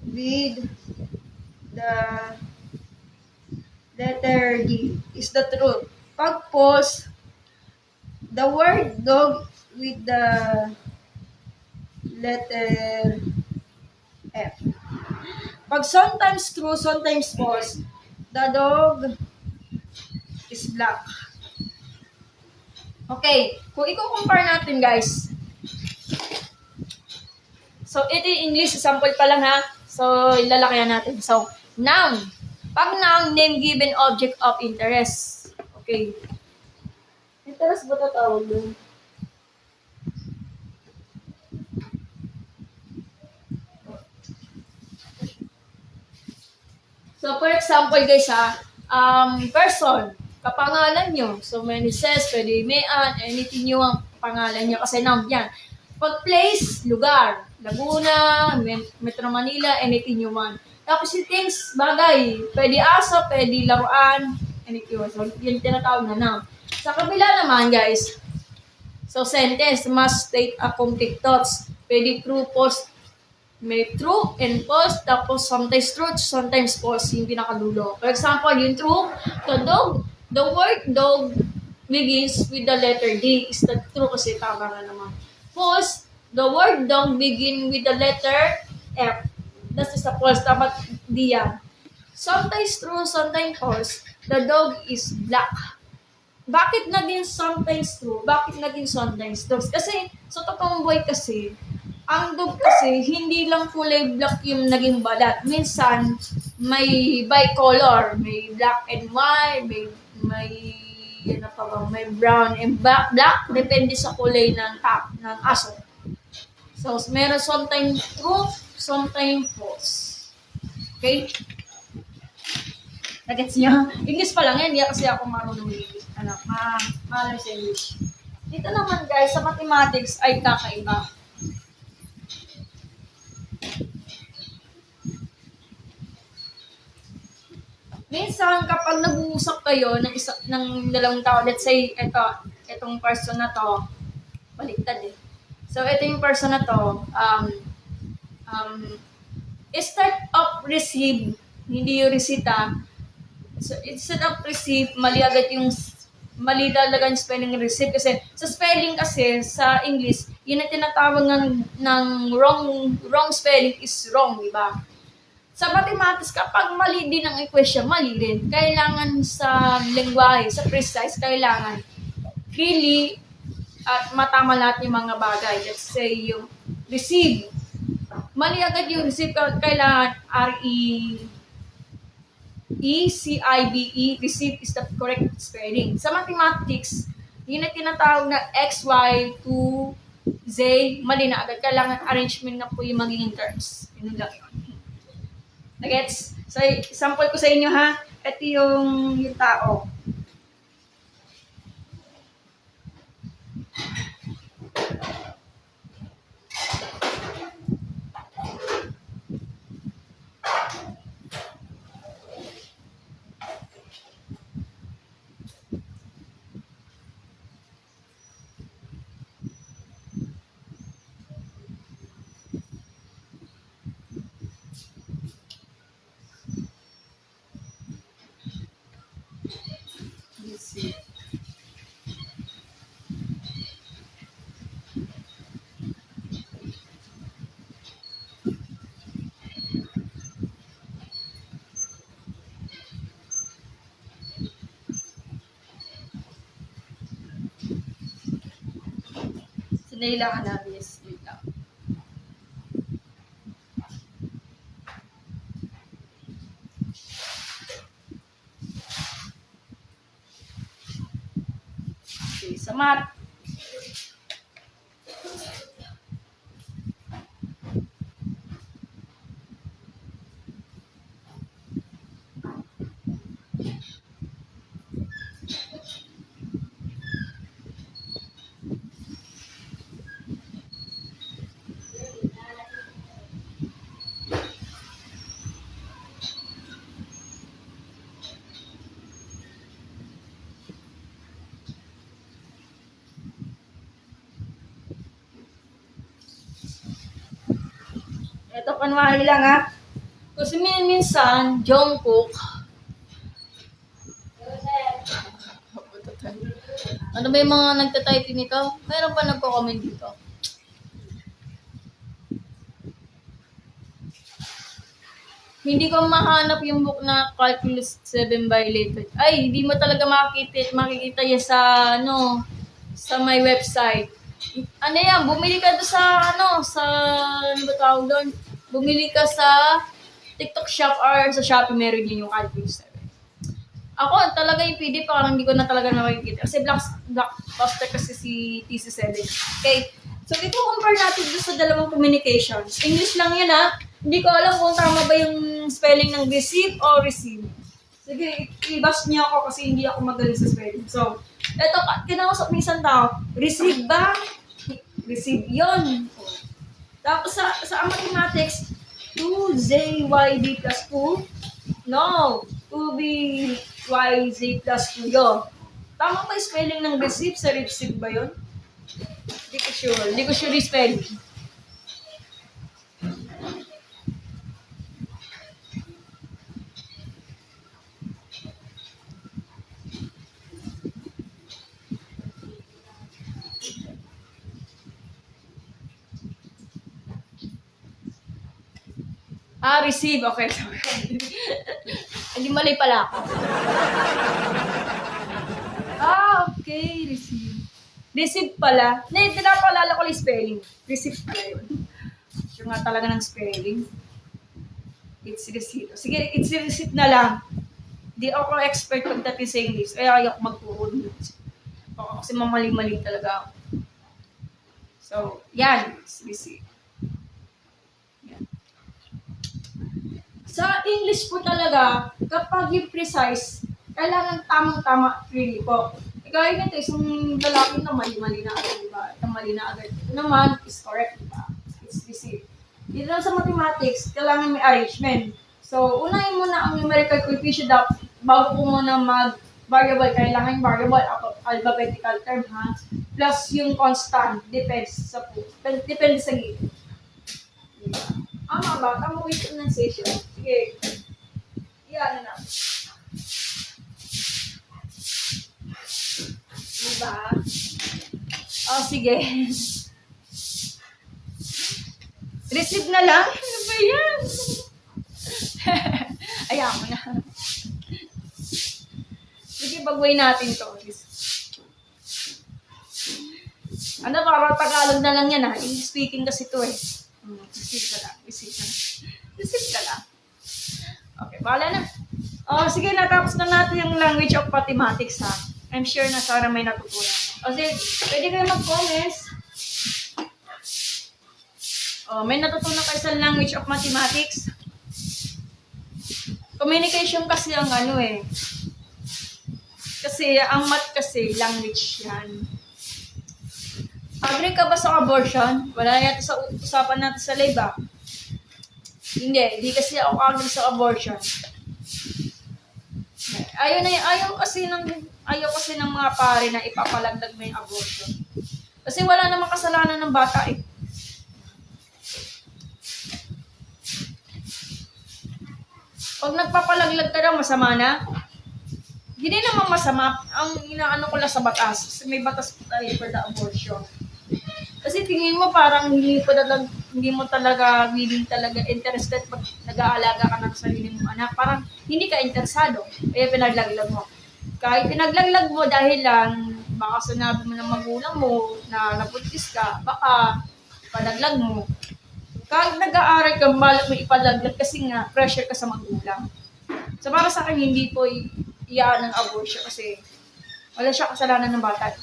with the letter D is the truth. Pag false, the word dog with the letter F. Pag sometimes true, sometimes false, the dog is black. Okay, kung i-compare natin, guys. So, ito yung English, sample pa lang ha. So, ilalakayan natin. So, noun. Pag noun, name given object of interest. Okay. Interest ba ito tawag doon? So, for example, guys, person, kapangalan nyo. So, many says, pwede mayan, anything nyo ang pangalan nyo kasi noun yan. Pag place, lugar, Laguna, Metro Manila, anything nyo man. Tapos yung things, bagay, pwede aso, pwede laruan, anything. So, yung tinatawag na noun. Sa kabila naman, guys, so sentence, must state a complete thoughts. Pwede true, false, may true and false, tapos sometimes truth, sometimes false, yung pinakadulo. For example, yung true, the word dog begins with the letter D. Is that true? Kasi tama na naman. False, the word dog begin with the letter F. That is the false. Dapat D yan. Sometimes true, sometimes false. The dog is black. Bakit naging sometimes true? Bakit naging sometimes false? Kasi sa totoong buhay kasi, ang dog kasi hindi lang kulay black yung naging balat. Minsan may bicolor, may black and white, may ano pa ba, may brown and black, depende sa kulay ng aso. So, meron sometimes true, sometimes false. Okay? Nagets niyo? English pa lang yan, hindi kasi ako marunong English. Maalam sa English. Dito naman guys, sa mathematics ay kakaiba. Minsan kapag nag-uusap kayo ng dalawang tao, let's say itong person na to, baliktad eh. So ito yung person na to, start of receive, hindi yung resita. So instead of receive, mali talaga yung spelling receive kasi sa spelling kasi sa English, yun ang tinatawag ng wrong spelling is wrong, di ba? Sa mathematics, kapag mali din ang equation, mali rin. Kailangan sa lengguwahe, sa precise, kailangan really at matama lahat yung mga bagay. Let's say yung receive. Mali agad yung receive, kailangan R-E-C-I-V-E, receive is the correct spelling. Sa mathematics, yun na tinatawag na X, Y, 2, Z, mali na agad. Kailangan arrangement na po yung magiging terms. Yun lang yun. Nagets? So, sample ko sa inyo ha. Ito yung tao. Sinailangan namin yes, wait lang. Okay, sa math. Ito, panwari lang ha. Kasi minsan, Jungkook. Ano ba yung mga nagtatyping nito? Meron pa nagko-comment dito? Hindi ko mahanap yung book na Calculus 7 by Latham. Ay, hindi mo talaga makikita yan sa my website. Ano yan, bumili ka doon ano ba tawag doon? Bumili ka sa TikTok shop or sa Shopee, meron din yung Calculus 7. Ako, talaga yung PDF, parang hindi ko na talaga makikita. Kasi blockbuster kasi si TC7. Okay, so ito compare natin doon sa dalawang communications. English lang yan ha. Hindi ko alam kung tama ba yung spelling ng receive o receive. Sige, i-bash niyo ako kasi hindi ako magaling sa spelling. So, ito, kinausap ng isang tao, receive ba? Receive yon. Tapos sa mathematics, 2ZYD plus 2? No. 2BYZ plus 2 yun. Tama ba yung spelling ng receive? Sa receive ba yun? Hindi ko sure. Hindi ko sure yung spelling. Receive. Okay. Hindi mali pala ako. Okay. Receive. Receive pala. Hindi, pinapaalala ko yung spelling. Receive pala yun. Sure nga talaga ng spelling. It's receipt. Sige, it's receipt na lang. Di ako expert pagdating sa English. Kaya ayoko magtuon. Kasi mamali-mali talaga ako. So, yan. It's receipt. Yan. Sa English po talaga, kapag yung precise, kailangan tamang-tama really po. Kaya nito, isang lalaki na mali-mali na agad, diba? Ang mali na agad. Ito naman is correct, diba? It's receipt. Dito lang sa mathematics, kailangan may arrangement. So, unahin muna ang numerical coefficient bago po muna mag-variable. Kailangan yung variable, alphabetical term, ha? Plus yung constant, depende sa gilid. Diba? Ama ba? Tama ko yung pronunciation. Sige. Iyan na. Diba? Sige. Receive na lang? Ano ba yan? Ayaw mo na. Sige, bagway natin to. Ano, para Tagalog na lang yan, ha? English speaking kasi to, eh. Receive ka lang. Receive ka lang. Okay, bahala na. Sige, natapos na natin yung language of mathematics, ha? I'm sure na sana may natutunan. Sige, pwede kayo mag-comments. May natutunan kayo sa language of mathematics. Communication kasi ang Kasi ang math kasi, language yan. Agree ka ba sa abortion? Wala yata sa usapan natin sa live, ah. Hindi kasi ako agree sa abortion. Ayaw kasi ng mga pare na ipapalagdag mo yung abortion. Kasi wala namang kasalanan ng bata, eh. Pag nagpapalaglag ka daw, masama na. Hindi naman masama. Ang inaano ko lang sa batas. Kasi may batas tayo for the abortion. Kasi tingin mo parang hindi mo talaga willing talaga interested pag nag-aalaga ka ng sarili mong anak. Parang hindi ka interesado. Kaya pinaglaglag mo. Kahit pinaglaglag mo dahil lang baka sinabi mo ng magulang mo na nabuntis ka, baka palaglag mo. Kahit nag-aaral ka, malak mo ipalaglag kasi nga pressure ka sa magulang. So para sa akin, hindi po iyaan ng abortion kasi wala siya kasalanan ng bata.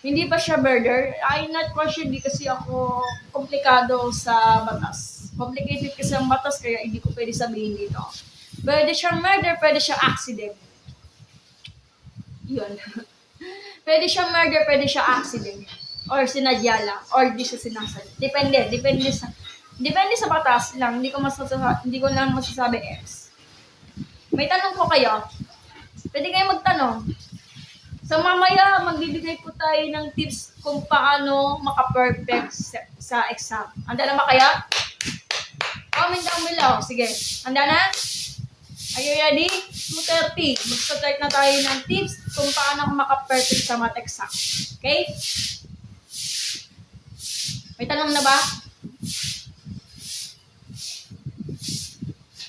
Hindi ba siya murder? I'm not question, di kasi ako komplikado sa batas. Complicated kasi ang batas kaya hindi ko pwede sabihin dito. Pwede siya murder, pwede siya accident. Yun. Pwede siya murder, pwede siya accident. Or sinadya lang, or di siya sinasadya. Depende sa batas lang, hindi ko lang masasabi X. May tanong ko kayo. Pwede kayo magtanong. So mamaya, magbibigay po tayo ng tips kung paano maka-perfect sa exam. Handa na ba kayo? Comment down below. Sige, handa na? Are you ready? 2:30. Mag-start na tayo ng tips kung paano maka-perfect sa math exam. Okay? May tanong na ba?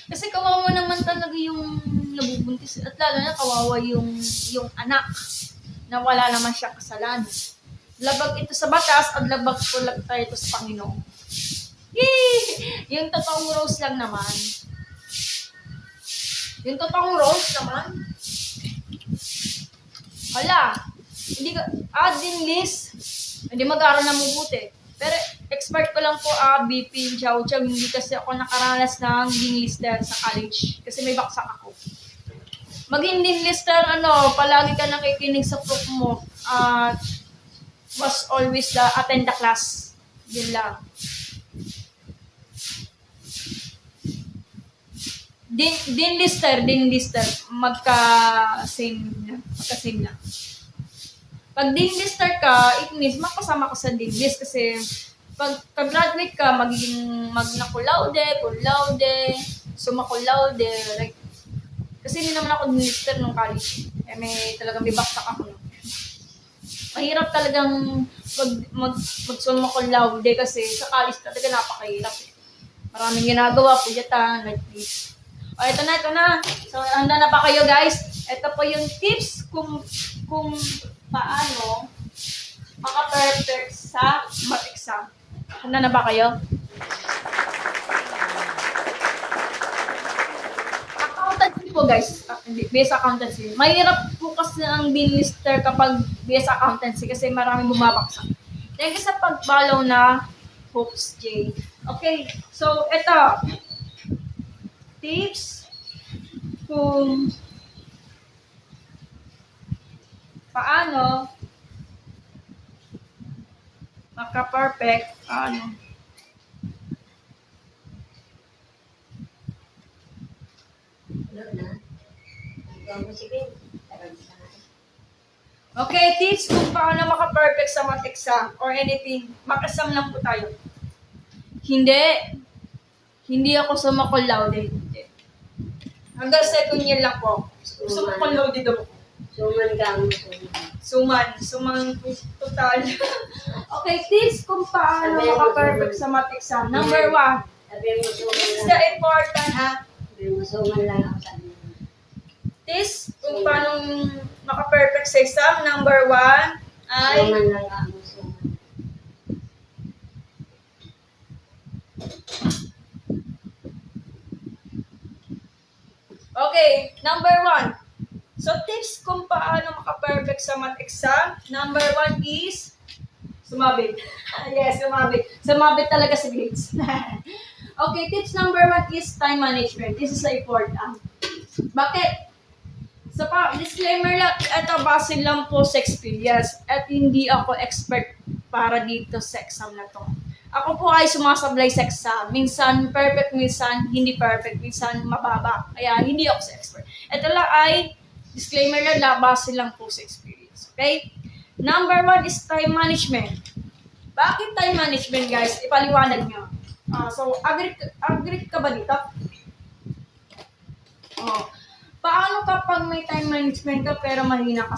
Kasi kawawa naman talaga yung nabubuntis. At lalo na kawawa yung anak na wala naman siya kasalanan. Labag ito sa batas at labag po lang tayo ito sa Panginoon. Yee! Yung totoong rules lang naman. Yung totoong rules naman. Wala. Hindi ka, din list. Hindi mag-aaral na mabuti. Pero expert ko lang po BP, Chow Chow. Hindi kasi ako nakaranas ng din lister sa college. Kasi may baksak ako. Maging din lister, palagi ka nakikinig sa prof mo. Was always attend the class. Yun lang. Din lister, magka-same na. Pag din lister ka, it means makasama ka sa din list kasi pag graduate ka, magiging magna cum laude, summa cum laude, like, kasi hindi naman ako din lister nung college. May talagang bibaksak ako. Mahirap talagang mag-summa cum laude kasi sa college talaga napakahirap. Maraming ginagawa, pujatan, like this. O, ito na. So, handa na pa kayo, guys? Ito po yung tips kung paano maka-perfect sa math exam. Handa na ba kayo? Accountancy po, guys. BS Accountancy. Mahirap po kasi ang binlister kapag BS Accountancy kasi maraming bumabaksak. Thank you sa pag-follow na Hopes J. Okay, so ito. Tips kung paano maka-perfect Okay, tips kung paano maka-perfect sa math exam or anything. Mag-exam lang po tayo. Hindi ako summa cum laude. Hanggang second year lang po. Summa cum laude daw ako. Suman total. Okay, tips kung paano maka-perfect sa math exam. Number 1. This is the important, ha? Tips kung paano maka-perfect sa exam. Number 1 ay okay, number 1. So, tips kung paano maka-perfect sa math exam. Number 1 is sumabit. Yes, sumabit. Sumabit talaga sa grades. Okay, tips number 1 is time management. This is important. Bakit? So, disclaimer lang, ito base lang po sa experience at hindi ako expert para dito sa exam na to. Ako po ay sumasablay sa exam. Minsan perfect, minsan hindi perfect, minsan mababa. Kaya hindi ako sa expert. Ito lang ay disclaimer lang, base lang po sa experience. Okay? Number 1 is time management. Bakit time management, guys? Ipaliwanag nyo. So, agree ka ba dito? Paano kapag may time management ka pero mahina ka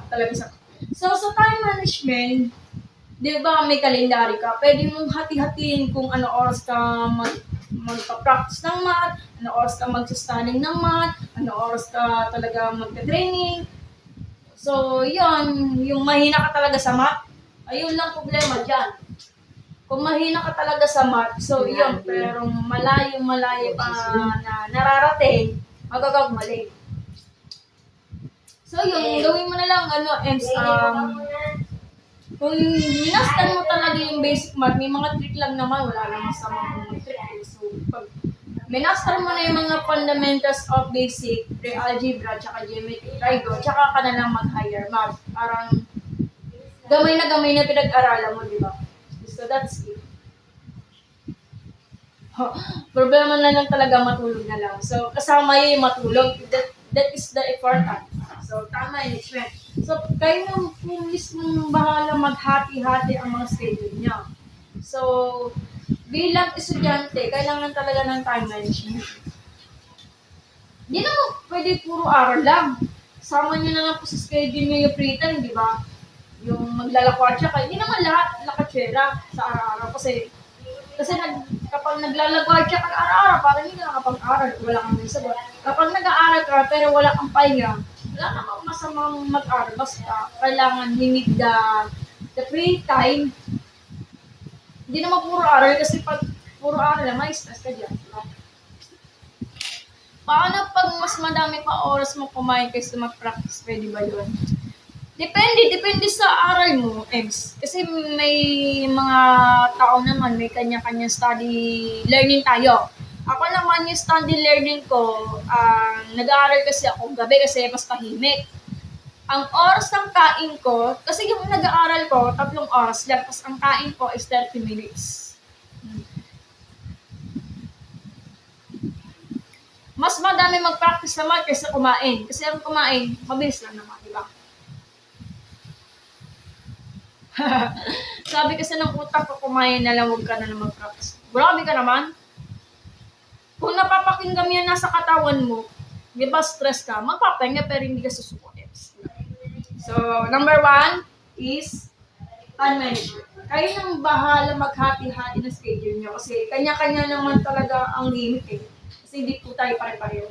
talaga sa So, sa time management, di ba may kalendary ka? Pwede mong hati-hatiin kung ano oras ka magpa-practice ng math, ano oras ka mag-studying ng math, ano oras ka talaga magta-training. So, yun, yung mahina ka talaga sa math, ayun lang problema dyan. Kung mahina ka talaga sa math, so yun, pero malayo pa na nararating, magagagmali. So, yung gawin mo na lang, kung minastan mo talaga yung basic math, may mga trick lang naman, wala naman sa mga trick. So, pag minastan mo na yung mga fundamentals of basic, pre-algebra, tsaka geometry, trigo, tsaka ka na lang mag-higher math. Parang gamay na pinag-aralan mo, di ba? So, that's it. Problema na lang talaga matulog na lang. So, kasama yung matulog. That is the important. So, tama management. So, kayo na po mismo bahala maghati-hati ang mga schedule niyo. So, bilang estudyante, kailangan talaga ng time management. Di naman pwede puro aral lang. Sama niyo na lang po sa schedule niyo yung free time, di ba? Yung maglalakwatsa kayo. Hindi naman lahat nakatsera sa araw-araw kasi kapag naglalagwatsa ka araw-araw, parang hindi ka nakapag-aral, wala kang may sagot. Kapag nag-aaral ka pero wala kang pahinga, wala namang masamang mag-aral. Basta kailangan you need the free time. Hindi naman puro aral kasi pag puro aral, may stress ka dyan. Paano pag mas madami pa oras mo kumain kaysa mag-practice? Pwede ba yun? Depende sa aral mo, Ems. Kasi may mga tao naman, may kanya-kanya study learning tayo. Ako naman yung study learning ko, nag-aaral kasi ako gabi kasi mas tahimik. Ang oras ng kain ko, kasi yung nag-aaral ko, 3 oras lang, tapos ang kain ko is 30 minutes. mas madami mag-practice naman kaysa kumain. Kasi ang kumain, mabilis lang naman, di ba? Sabi kasi ng utak ko, kumain na lang, huwag ka na naman practice. Grabe ka naman. Kung napapakinggan mo yan nasa katawan mo, di ba stress ka, magpapahinga pero hindi ka susukutin. So, number 1 is time management. Kayo nang bahala maghati-hati ng schedule nyo kasi kanya-kanya naman talaga ang limit eh. Kasi hindi po tayo pare-pareho.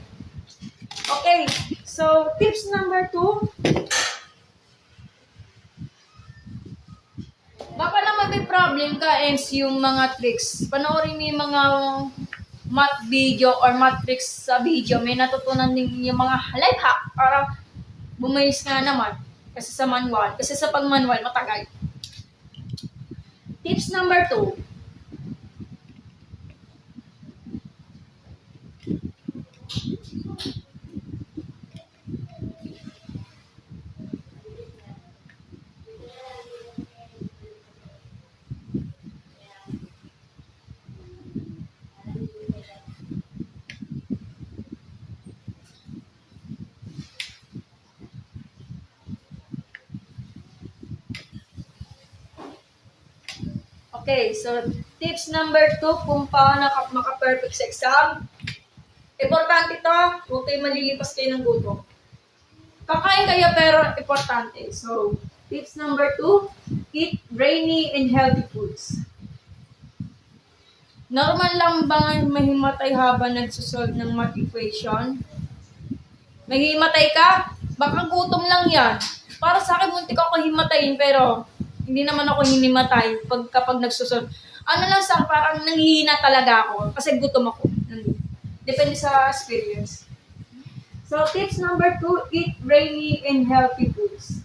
Okay, so tips number 2. Baka naman may problem ka is yung mga tricks. Panoorin mo yung mga math video or math tricks sa video. May natutunan din yung mga life hack para bumayos nga naman. Kasi sa manual. Kasi sa pag-manual, matagal. Tips number 2. Okay, so tips number 2 kung paano maka-perfect sa exam. Importante to, huwag kayo malilipas kayo ng gutom. Kakain kayo pero importante. So, tips number 2, eat brainy and healthy foods. Normal lang ba mahimatay habang nagsusolve ng math equation? Mahimatay ka? Baka gutom lang yan. Para sa akin, muntik ako himatayin pero hindi naman ako hinimatay kapag nagsusolve. Ano lang sa parang nanghihina talaga ako kasi gutom ako. Depende sa experience. So, tips number 2, eat brainy and healthy foods.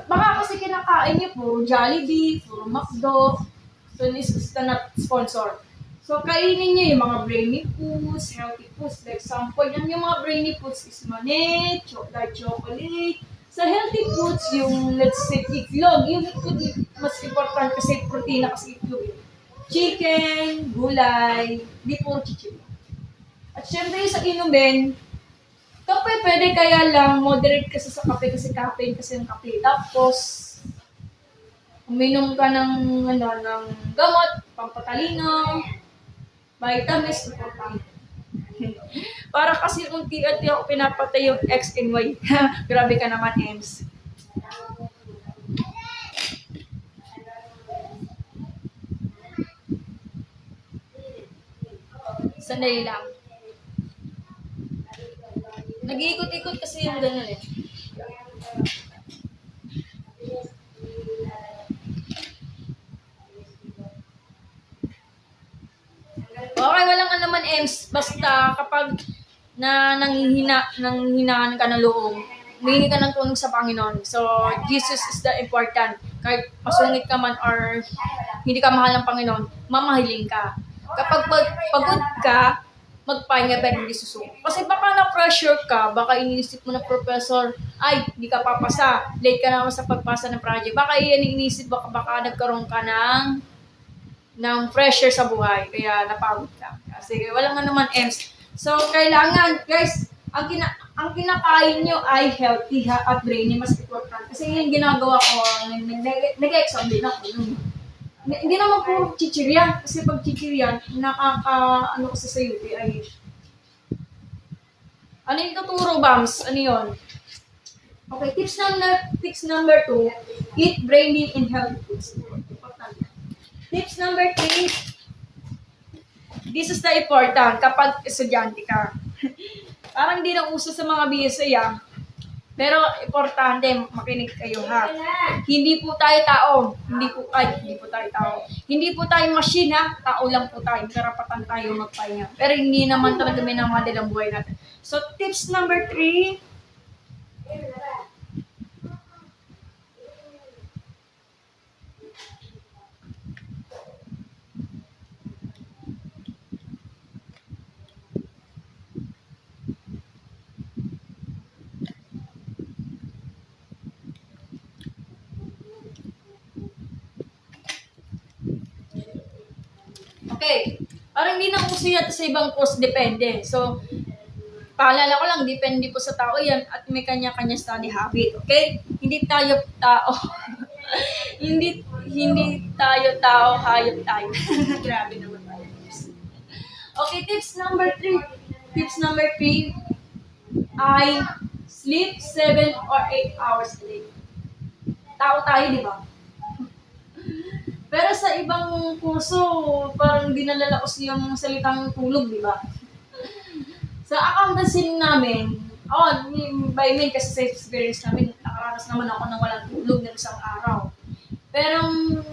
Baka kasi kinakain niyo puro Jollibee, puro McDo. So, this is not sponsor. So, kainin niyo yung mga brainy foods, healthy foods. For example, yung mga brainy foods is mani, dark chocolate. Sa healthy foods, yung let's say itlog. Yung itlog mas important kasi protein kasi itlog. Chicken, gulay, di puro chichirya. At syempre sa inumin, kape pwede kaya lang moderate kasi sa kape kasi caffeine kasi ng kape. Tapos, uminom ka ng gamot, pampatalino, vitamins, importante. Para kasi unti-unti ako pinapatay yung X and Y. Grabe ka naman, Ems. Sandali lang. Nag-iikot-ikot kasi yung gano'n eh. Okay, walang naman Ems. Basta kapag nanghihinaan ka ng loob, humingi ka ng tulong sa Panginoon. So, Jesus is the important. Kahit masungit ka man or hindi ka mahal ng Panginoon, mamahalin ka. Kapag pagod ka, magpahinga pero hindi susuko. Kasi baka na-pressure ka, baka iniisip mo na professor, ay, hindi ka papasa, late ka naman sa pagpasa ng project. Baka iyan iniisip, baka nagkaroon ka ng pressure sa buhay, kaya napagod ka. Kasi walang naman ends. So, kailangan, guys, ang kinakain nyo ay healthy at brainy, mas important. Kasi yung ginagawa ko, nag-exam din ako. Hindi naman puro chichirya. Kasi pag chichirya, kasi sa UTI. Ano yung tuturo, Bams? Ano yun? Okay, tips number 2, eat brainy and healthy foods. Tips number 3, this is the important kapag estudyante ka. Parang hindi na uso sa mga BSA pero importante, makinig kayo ha. Hindi po tayo tao. Hindi po tayo tao. Hindi po tayo machine ha. Tao lang po tayo. Karapatan tayo magpahinga. Pero hindi naman talaga minamadali ang buhay natin. So, tips number 3. Okay. Parang hindi na uso gusto niya sa ibang course, depende. So, paalala ko lang, depende po sa tao yan at may kanya-kanya study habit, okay? Hindi tayo tao. hindi tayo tao, hayop tayo. Grabe naman tayo. Okay, tips number 3. Tips number 3 ay sleep 7 or 8 hours a day. Tao tayo, di ba? Pero sa ibang kurso, parang dinalalaos yung salitang tulog, di ba? Sa accountancy namin, by me, kasi sa experience namin, nakaranas naman ako ng walang tulog ng isang araw. Pero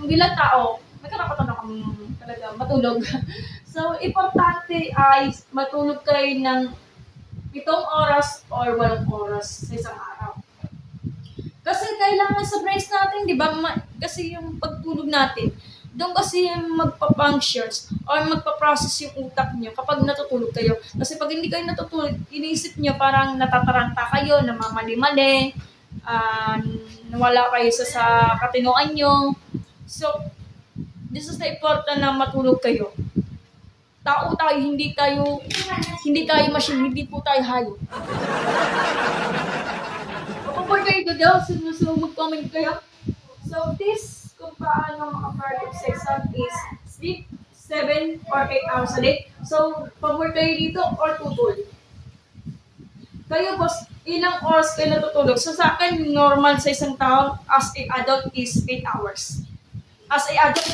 bilang tao, may karapatan akong talaga matulog. So, importante ay matulog kayo ng 7 oras or 8 oras sa isang araw. Kasi kailangan sa brains natin, di ba? Kasi yung pagtulog natin, doon kasi magpa-functions or magpa-process yung utak nyo kapag natutulog kayo. Kasi pag hindi kayo natutulog, iniisip nyo parang natataranta kayo, namamali-mali, nawala kayo sa katinoan nyo. So, this is the important na matulog kayo. Tao tayo, hindi tayo machine, hindi po tayo hayop. Kapag kayo daw, mag-comment kayo. So, this, kung paano maka-part of sa exam is sleep 7 or 8 hours a day. So, pabor kayo dito or tutol. Kayo, boss, ilang oras kayo natutulog? So, sa akin, normal sa isang tao as a adult is 8 hours. As a adult,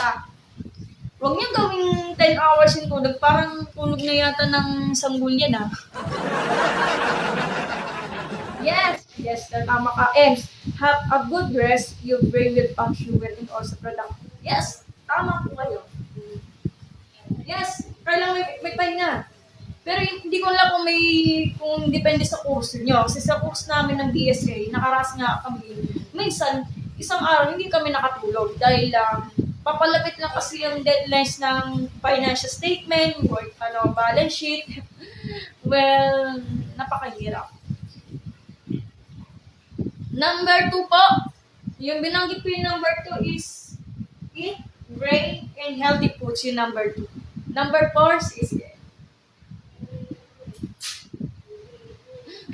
huwag niyo gawing 10 hours yung tulog. Parang tulog na yata ng sanggol yan, Yes, tama ka. And have a good rest, your brain will function well and also productive. Yes, tama po kayo. Yes, kailangan may pahinga. Pero hindi ko alam kung depende sa course nyo. Kasi sa course namin ng DSA, nakaras nga kami. Minsan, isang araw hindi kami nakatulog dahil papalapit lang kasi yung deadlines ng financial statement, balance sheet. Well, napakahirap. Number 2 po, yung binanggit ko yung number 2 is eat, brain, and healthy foods yung number 2. Number 4 is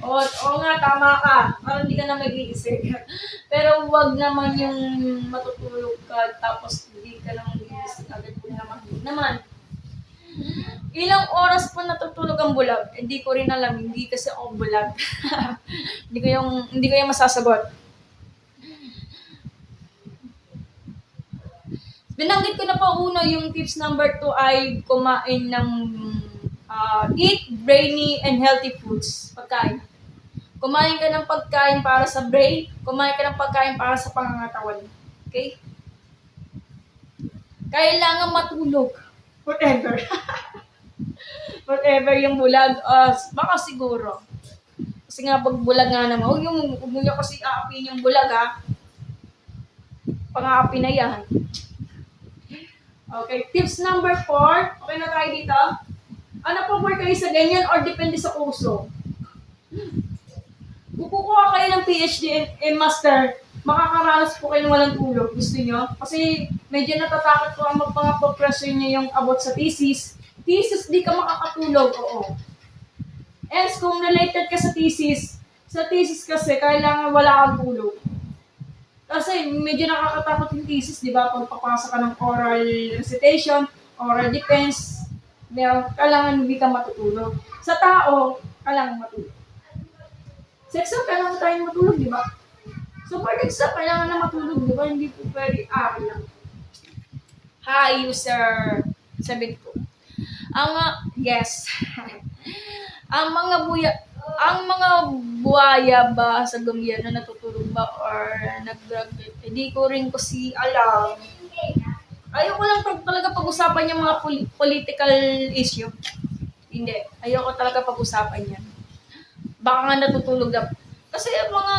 Oo nga, tama ka. Parang hindi ka na mag-iisip. Pero wag naman yung matutulog ka tapos hindi ka na mag-iisip agad po naman. Ilang oras po natutulog ang bulag? Hindi ko rin alam, hindi kasi ako bulag. hindi ko yung masasagot. Binanggit ko na po una yung tips number 2 ay kumain ng eat, brainy, and healthy foods. Pagkain. Kumain ka ng pagkain para sa brain, kumain ka ng pagkain para sa pangangatawan. Okay? Kailangan matulog. Whatever. Whatever yung bulag, baka siguro. Kasi nga pag bulag nga naman, huwag mo kasi aapin yung bulag Pang-aapi na yan. Okay, tips number 4. Okay na tayo dito. Ano po more kayo sa ganyan or depende sa kurso? Kung kukuha kayo ng PhD and Master, makakaranas po kayo ng walang tulog. Gusto nyo? Kasi medyo natatakot po ang magpang-professor nyo yung about sa thesis. Thesis, di ka makakatulog. Oo. Else, kung related ka sa thesis kasi, kailangan wala kang tulog. Kasi medyo nakakatakot yung thesis, di ba? Pag papasa ka ng oral recitation, oral defense, kailangan hindi ka matutulog. Sa tao, kailangan matulog. Sa exam, kailangan tayong matulog, di ba? So, for exam, kailangan na matulog, di ba? Hindi po pwede lang. Hi, user. Sabi ko. Yes. ang mga buhaya ba sa gumya na natutulog ba or nag-graduate? Hindi ko rin kasi alam. Ayoko lang talaga pag-usapan yung mga political issue. Hindi. Ayoko talaga pag-usapan yan. Baka nga natutulog na. Kasi mga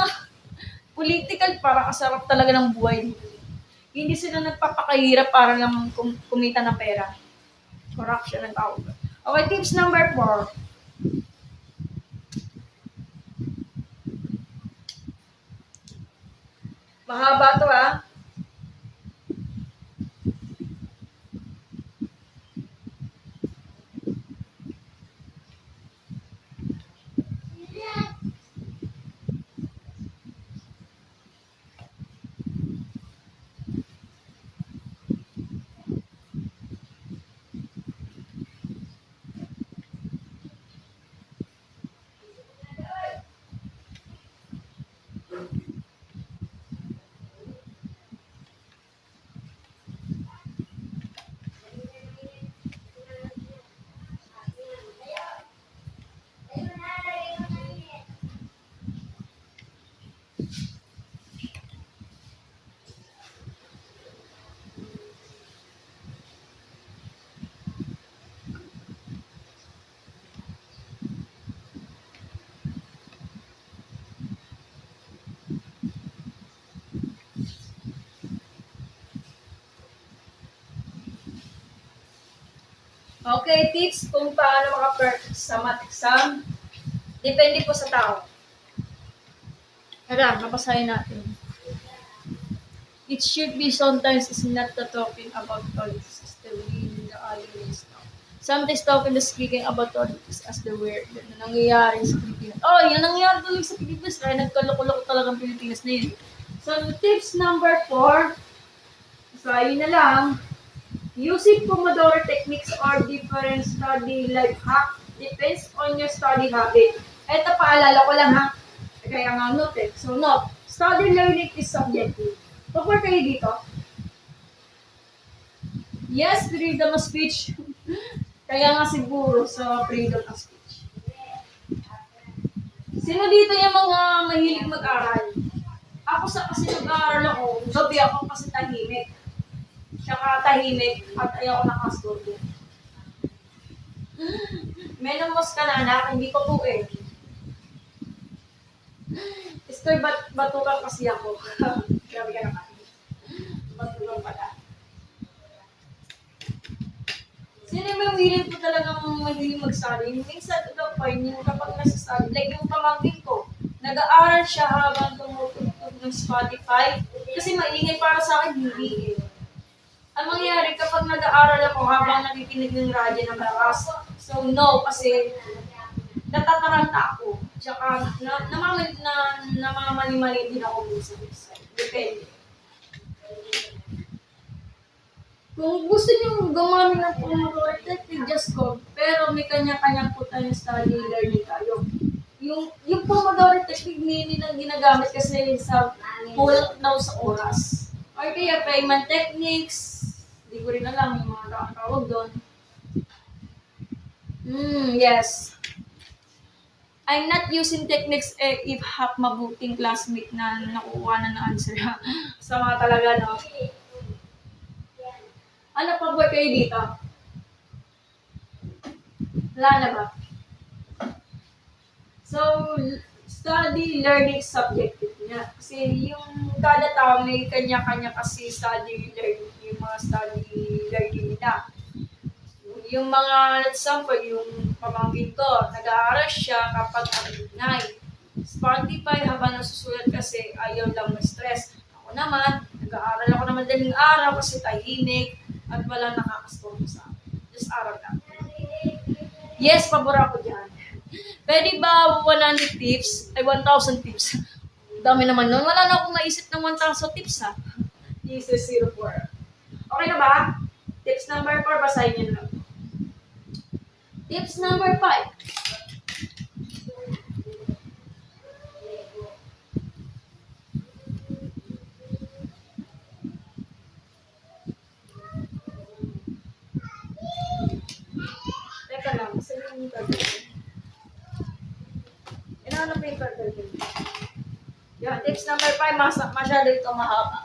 political, para kasarap talaga ng buhay. Hindi sila nagpapakahirap para lang kumita ng pera. Corruption ang tawag. Okay, tips number 4. Mahaba to Okay, tips kung paano maka-perfect sa math exam. Depende po sa tao. Tara, mapasahin natin. It should be sometimes is not the talking about politics as the real the audience now. Sometimes talking the speaking about politics as the weird na nangyayari sa Pilipinas. Oh, yung nangyayari talaga sa Pilipinas. Kaya nagkaloko-loko talagang Pilipinas na yun. So, tips number 4. So, ayun na lang. Using Pomodoro techniques or different study life hack depends on your study habit. Ito paalala ko lang ha. Kaya nga note eh. So note, study learning is subjective. Pagpar kayo dito. Yes, freedom of speech. Kaya nga siguro sa freedom of speech. Sino dito yung mga mahilig mag-aral? Ako sa kasi nag-aaral ako, gabi ako kasi tahimik. Tsaka tahimik at ayaw ko nakastorbo. Menamos ka na anak, hindi ko po eh. Istoy batukan kasi ako. Grabe ka naman. Batukan pala. Sino yung willing po talagang mahilig mag-study? Minsan to the point, yung kapag nasa-study, like yung pamangkin ko, nag-aaral siya habang tumutugtog ng Spotify. Kasi maingay para sa akin, hindi eh. Ang mangyayari kapag nag-aaral ako habang nakikinig ng radyo ng malakas, so no, kasi natataranta ako. Tsaka namamali-mali din ako minsan. Depende. Kung gusto niyo gumamit ng Pomodoro technique, just go. Pero may kanya-kanya po tayong study learning tayo. Yung Pomodoro technique hindi nang ginagamit kasi sa kulang daw sa oras. Or kaya payment techniques, hindi ko rin alam yung mga tawag doon. Yes. I'm not using techniques if half mabuting classmate na nakukuha na ng answer. Sama talaga, no? Ano pa ba kayo dito? Wala na ba? So, study learning subjective niya. Kasi yung kada tao may kanya-kanya kasi study learning, yung mga study learning nila. Yung mga, example, yung pamangkin ko, nag-aaral siya kapag midnight. Spotify habang nasusulat kasi ayaw lang ma-stress. Ako naman, nag-aaral ako naman daling araw kasi tahimik at wala nakakastorbo sa akin. Just araw lang. Yes, pabor ako dyan. Pwede ba 100 tips? Ay, 1,000 tips. Dami naman nun. Wala na akong naisip ng 1,000 tips ha. Jesus 04. Okay na ba? Tips number 4, basahin niyo na. Tips number 5. Teka lang, saan yung turtle? Inaano pa yung turtle? Yan, tips number 5, masyado ito mahaba.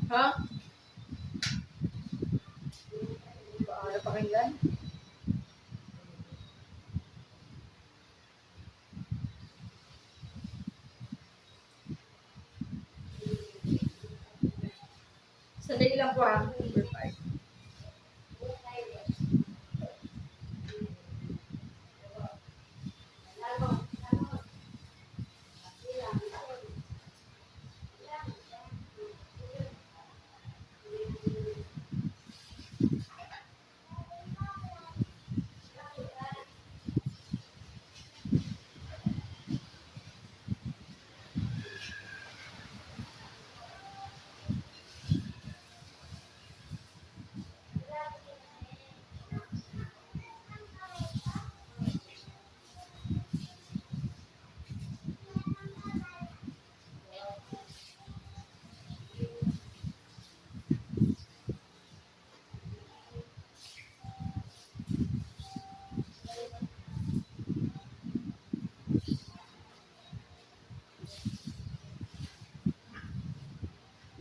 Ha? Paano pakinggan? Sandali lang po ha. Number 5.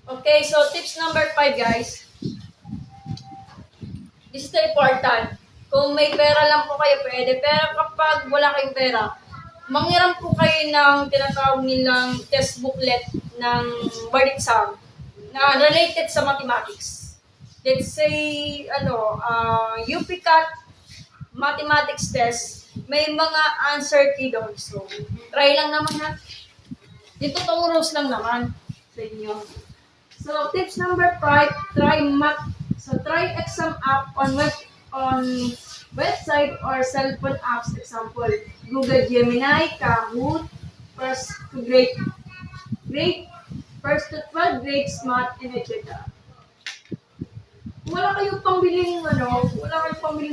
Okay, so tips number 5, guys. This is the important. Kung may pera lang po kayo, pwede. Pero kapag wala kayong pera, manghiram po kayo ng tinatawag nilang test booklet ng board exam na related sa mathematics. Let's say, UPCAT mathematics test, may mga answer key doon. So, try lang naman ha. Dito tong rules lang naman sa inyo. So, tips number 5, try math. So, try exam app on website or cellphone apps. Example, Google Gemini, Kahoot, first to first to 12 grades math, and etc. Kung wala kayong pambiling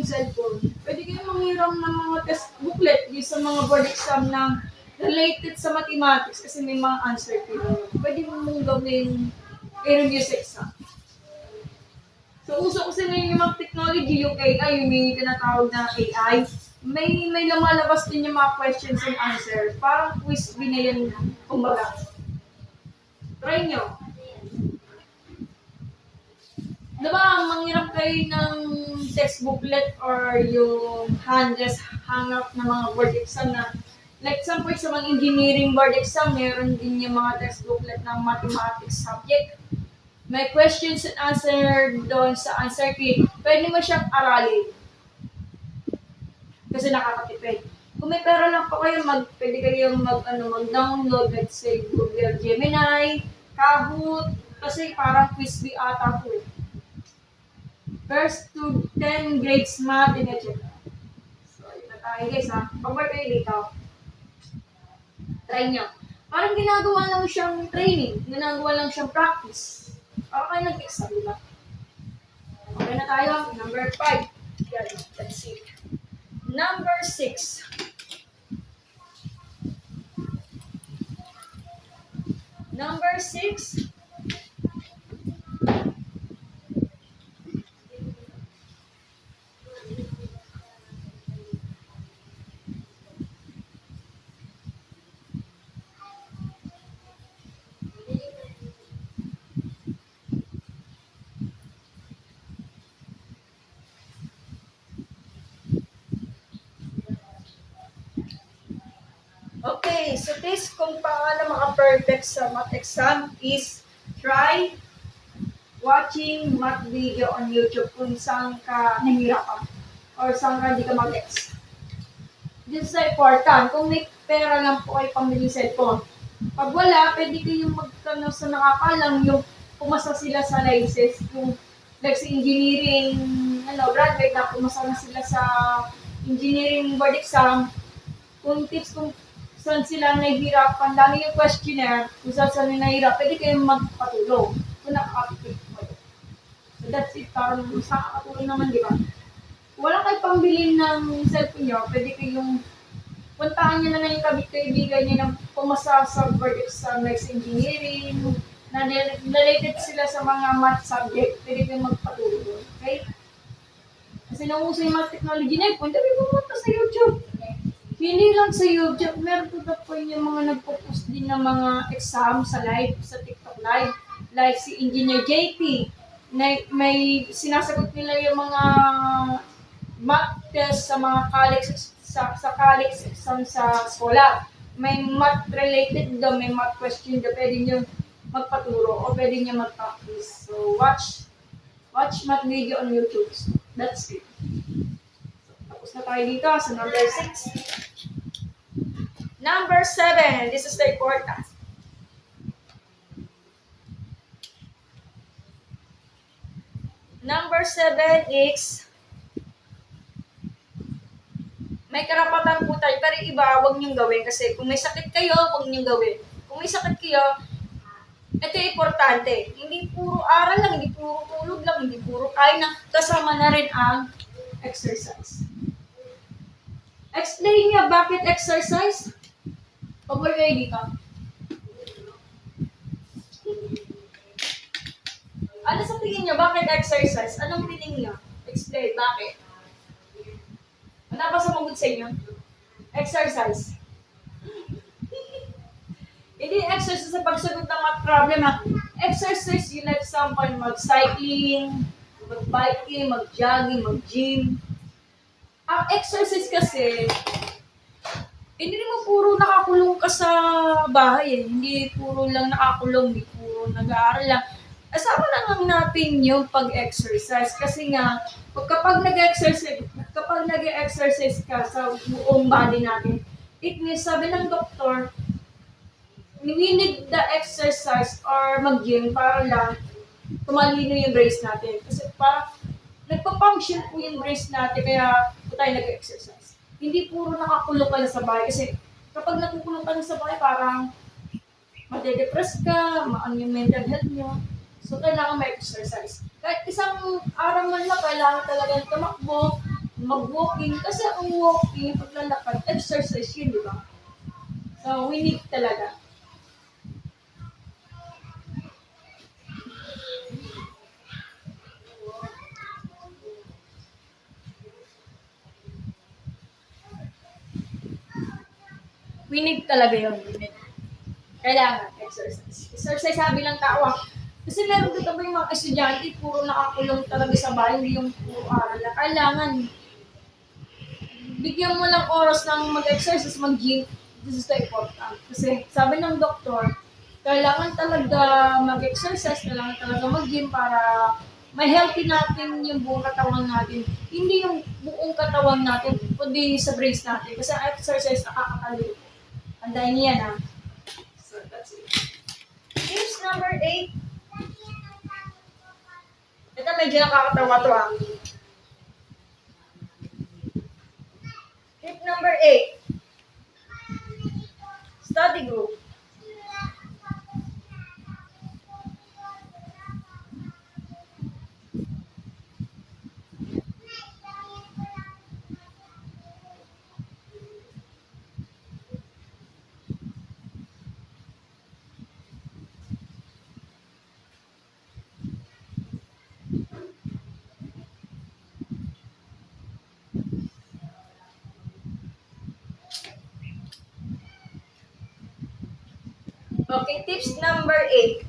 cellphone, pwede kayong manghiram ng mga test booklet di sa mga board exam na related sa mathematics kasi may mga answer key. Pwede mong gawin i-review sa exam. So, uso kasi ngayon yung mga technology, yung AI, yung may tinatawag na AI, may lumalabas din yung mga questions and answers. Parang quiz na yan, kumbaga. Try nyo. Diba, manghirap kayo ng text booklet or yung hangout na mga board exam na, like some point sa mga engineering board exam, meron din yung mga text booklet ng mathematics subject. May questions and answer doon sa answer key. Pwede mo siyang aralin. Kasi nakakatipid. Kung may pera lang po kayo, pwede kayong mag-download, let's say, Google Gemini, Kahoot, kasi parang quiz bee ata po. First to 10 grades math, and etc. So, ito tayo guys ha. Pag-work kayo dito. Try nyo. Parang ginagawa lang siyang training. Ginagawa lang siyang practice. Para kayo nag-exam, di ba? Okay na tayo. Number 5. Yan, let's see. Number 6. Number 6. Okay, so this kung paano maka-perfect sa math exam is try watching math video on YouTube kung saan ka nahihirapan or saan ka hindi ka mag-gets. This is important. Kung may pera lang po kayo pambili cellphone. Pag wala, pwede kayong magtanong sa nakakalang yung pumasa sila sa license. Yung like sa engineering, graduate na pumasa na sila sa engineering board exam. Kung tips kung saan sila nahihirapan, dami yung questionnaire, kung saan sila nahihirap, pwede kayong magpatulong kung nakakapit mo. So that's it, parang sa kakatulong naman, di ba? Kung wala kayo pambili ng cellphone nyo, pwede kayong puntahan nyo na lang yung kaibigan nyo ng pumasa sa board exam like sa engineering, na related sila sa mga math subject, pwede kayong magpatulong, okay? Kasi nauso yung math technology na yun, punta kayo pumunta sa YouTube. Hindi lang sa YouTube, meron po yung mga nagpo-post din ng mga exam sa live, sa TikTok live. Like si Engineer JP, may sinasagot nila yung mga math test sa mga college, sa college exam sa eskwela. May math related daw, may math question daw, pwede nyo magpaturo o pwede nyo mag-practice. So watch math video on YouTube. That's it. Tapos na tayo dito sa number 6. Number 7, this is the important. Number 7 is, may karapatan po tayo, pero iba, huwag niyong gawin. Kasi kung may sakit kayo, huwag niyong gawin. Kung may sakit kayo, ito importante. Hindi puro aral lang, hindi puro tulog lang, hindi puro kain na, kasama na rin ang exercise. Explain niya bakit exercise? Pag-work kayo dito. Ano sa tingin niyo? Bakit exercise? Anong meaning niyo? Explain. Bakit? Ano ba sa magod sa inyo? Exercise. Hindi exercise sa pagsagot ng math problem ha. Exercise, yun like example, mag-cycling, mag-biking, mag-jogging, mag-gym. Ang exercise kasi, hindi naman puro nakakulong ka sa bahay eh. Hindi puro lang nakakulong, hindi puro nag-aaral lang. Asama na lang natin yung pag-exercise. Kasi nga, kapag nag-exercise ka sa buong body natin, it means, sabi ng doktor, we need the exercise or mag-gym para lang tumalino yung brace natin. Kasi para nagpa-function po yung brace natin, kaya po tayo nag-exercise. Hindi puro nakakulong ka na sa bahay. Kasi kapag nakukulong ka na sa bahay, parang madedepress ka, maan yung mental health nyo. So, kailangan may exercise. Kahit isang araw man lang, kailangan talaga tumakbo, mag-walking. Kasi ang walking, paglalakad, exercise yun, di ba? So, we need talaga. We need talaga yun. Kailangan exercise. Exercise sabi ng tao. Kasi meron dito ba yung mga estudyante, puro nakakulong talaga sa bahay, hindi yung puro aral. Kailangan, bigyan mo lang oras ng mag-exercise, mag-gym. This is the important. Kasi sabi ng doktor, kailangan talaga mag-exercise, kailangan talaga mag-gym para may healthy natin yung buong katawan natin. Hindi yung buong katawan natin, kundi sa brace natin. Kasi ang exercise nakakatalo. Andayin niya na. So, that's it. Tips number 8. Ito medyo nakakatawa to ah. Tip number 8. Study group. Okay, tips number 8.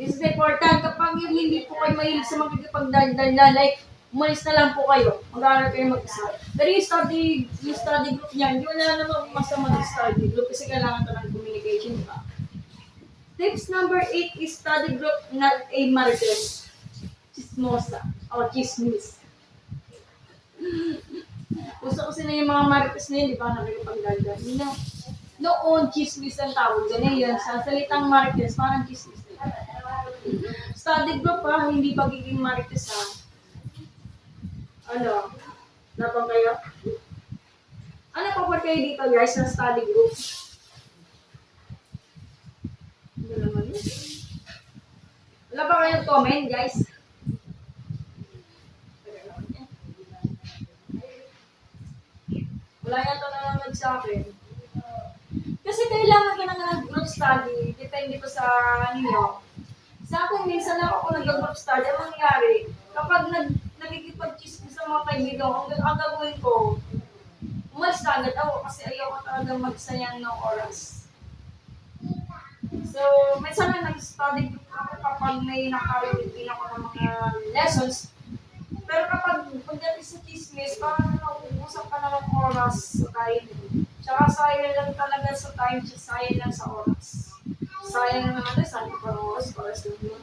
This is important. Kapag yung hindi po kayo mahilig sa makikipagdaldala, like, umalis na lang po kayo. Mag-aaral kayo mag-isa. Pero yung study group niya, hindi wala naman masama ng study group kasi kailangan ito ng communication, di ba? Tips number 8 is study group, not a marites. Chismosa. O chismis. Gusto kasi na yung mga marites na yun, di ba, nakikipagdaldala. You know, noon, chismis ang tawag. Ganyan yun. Sa salitang marites, parang chismis. Study group ha, hindi pagiging marites ha. Ano? Napang kayo? Ano pa kayo dito guys sa study group? Ano naman yun? Wala ba kayong comment guys? Wala yata nanonood sa akin. Kasi kailangan ka ng group study, depende pa sa ninyo. Sa akin, minsan lang ako nag-group study. Ang mangyari, kapag nagkikipag-chismis sa mga kaibigan ko, ang gagawin ko, umalis na agad ako kasi ayoko talaga magsayang ng oras. So, minsan lang nag-study group ako kapag may nakarinig ako ng mga lessons. Pero kapag pagdating sa chismis, parang nauubusap ka na ng oras sa time. Tsaka sayang lang talaga sa time, sayang lang sa oras. Sayang na naman saan ko parang oras para sa yun.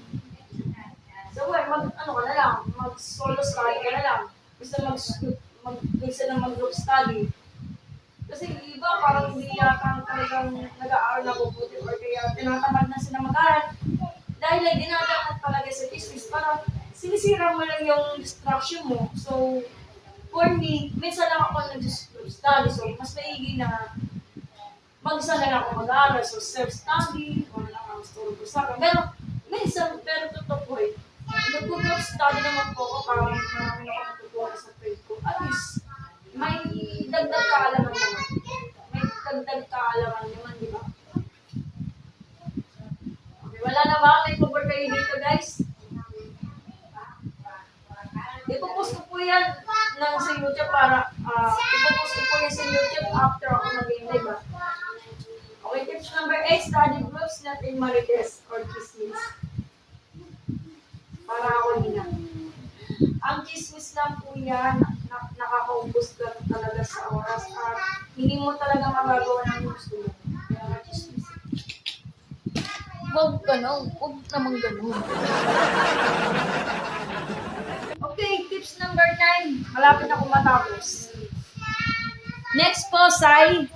So, ano ka na lang, mag-solo study ka na lang. Gusto mag-group study. Kasi iba parang hindi yata talagang nag-aaral na bubuti or kaya tinatamad na sila mag-aaral. Dahil ay dinadaan talaga sa chismis, parang sinisira mo lang yung distraction mo. So, for me, minsan lang ako nag-group study. So, mas maigi na mag-isa na lang ako mag-aaral. So, self-study, o na lang ang story ko sa akin. Pero, minsan, pero totoo po eh. Nag-group study naman po ako para marami na ako natutuwa sa grade ko. At least, may dagdag kaalaman naman. May dagdag kaalaman naman, di ba? Okay, wala na ba? May cover kayo dito, guys? Ipopost ko po yan sa YouTube para, ipopost ko po yan sa YouTube after ako mag-live, ba? Okay, tips number Okay, study groups, not in marites or chismis. Para ako nila. Ang chismis lang po yan, nakakaubos ka talaga sa oras at hindi mo talaga magagawa ng gusto mo. Kaya nga chismis. Huwag ganun. Huwag naman ganun. Okay, tips number 9. Malapit na akong matapos. Next po, Sai.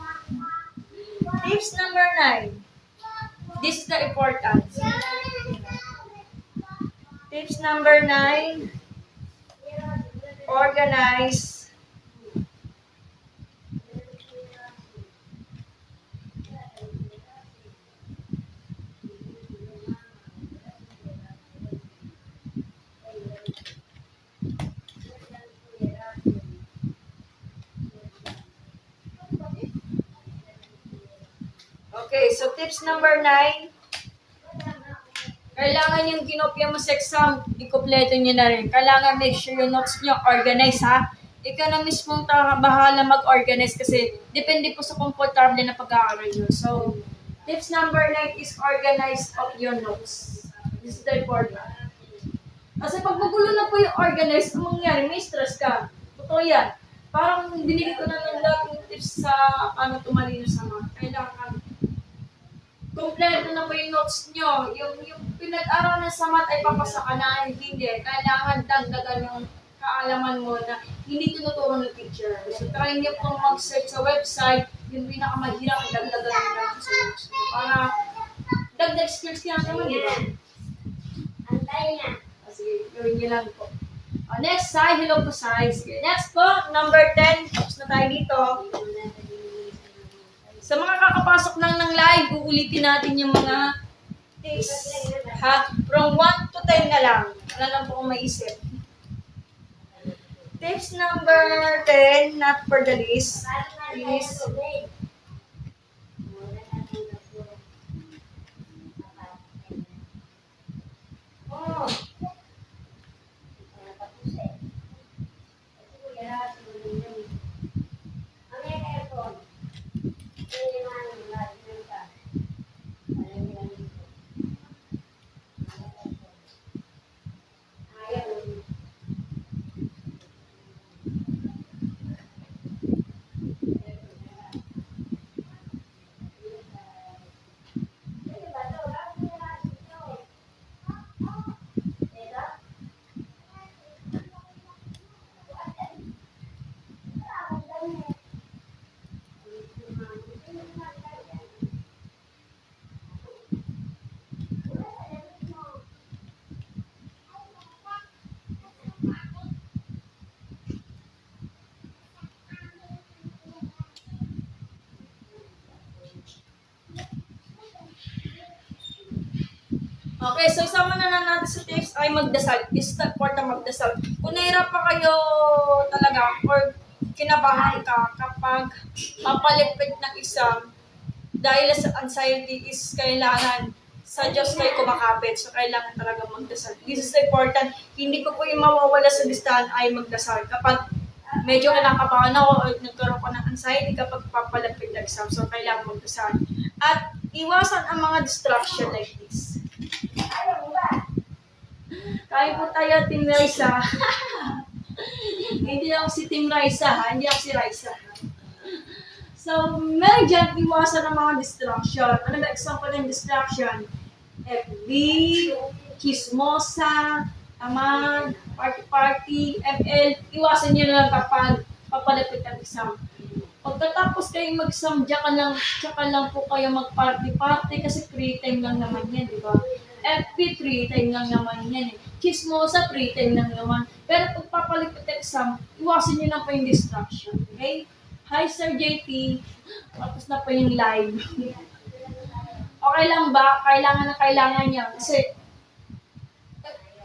Tips number 9. This is the important. Tips number 9. Organize. Okay, so tips number 9. Kailangan yung kinopya mo sa exam, ikumpleto nyo na rin. Kailangan make sure yung notes nyo organize, ha? Ikaw na mismo bahala mag-organize kasi depende po sa komportable na pag-aaral nyo. So, tips number 9 is organize of your notes. This is the important. Kasi pag magulo na po yung organize, ang mangyari, may stress ka. Totoo yan. Parang binigay ko na ng lahat ng tips sa paano tumalino sa mga. Kailangan kompleto na po yung notes nyo. Yung pinag-aralan sa math ay papasa ka na, hindi. Kailangan dagdagan yung kaalaman mo na hindi tinuturo ng teacher. So, try nyo pong mag-search sa website, yung pinakamahirap ang dagdagan lang sa notes nyo. Para dagdag skills ka naman, di ba? Antay niya. Sige, gawin nyo lang po. Next, Sai. Hello po, Sai. Sige, next po, number 10. Tapos na tayo dito. Sa mga kakapasok lang ng live, uulitin natin yung mga tips. Ha? From 1 to 10 na lang. Wala lang po kung maisip. Tips number 10, not for the least, is oh, okay, so isama na natin sa tips ay magdasal. Is the important magdasal. Kung nahirap pa kayo talaga or kinabahan ka kapag papalipit ng exam dahil sa anxiety is kailangan sa Diyos kayo kumakapit. So, kailangan talaga magdasal. This is important. Hindi ko po yung mawawala sa listahan ay magdasal. Kapag medyo kinakabahan ako o nagkaroon ko ng anxiety kapag papalapit ng exam. So, kailangan magdasal. At iwasan ang mga distraction like this. Kaya po tayo, Team Raisa. Hindi ako si Team Raisa, ha? Hindi ako si Raisa. So, meron dyan, iwasan ang mga distraction. Ano ba example ng distraction? FB, chismosa, tamad, party-party, ML. Iwasan nyo na lang kapag papalapit ang exam. Pagkatapos kayo mag-exam, tsaka lang po kayo mag-party-party kasi free time lang naman yan, di ba? FB, free time lang naman yan eh. Chismosa, free time lang naman. Pero pag papalapit ang exam, iwasan nyo na po yung distraction. Okay? Hi, Sir JP. Tapos na po yung live. Okay lang ba? Kailangan na kailangan niya. Kasi,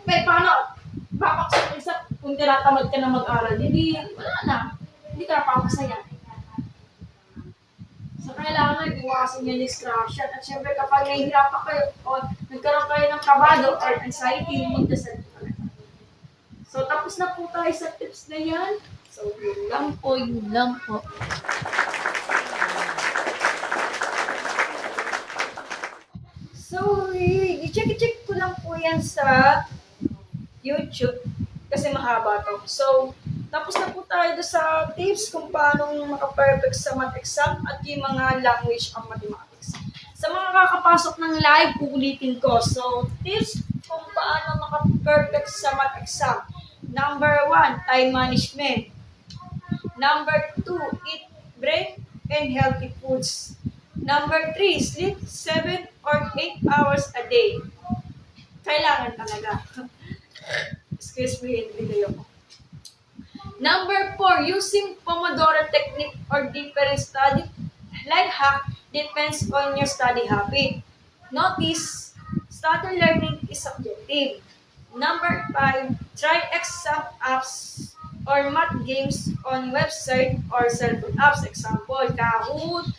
paano? Babaksak isa kung tinatamad ka na mag-aral. Hindi, wala na. Hindi ka napapasaya. So, kailangan iwasan yung distraction. At syempre, kapag nahihirapan kayo o nagkaroon kayo ng kabado or anxiety, magdasal ka talaga. So, tapos na po tayo sa tips na yan. So, yun lang po, yun lang po. So, i-check ko lang po yan sa YouTube kasi mahaba to. So, tapos na po tayo doon sa tips kung paano maka-perfect sa math exam at yung mga language of mathematics. Sa mga kakapasok ng live, uulitin ko. So, tips kung paano maka-perfect sa math exam. Number 1, time management. Number 2, eat bread and healthy foods. Number 3, sleep 7 or 8 hours a day. Kailangan talaga. Excuse me, hindi ko. Number 4, using Pomodoro technique or different study life hack depends on your study habit. Notice, study learning is subjective. Number 5, try exam apps or math games on website or cellphone apps. Example, Kahoot,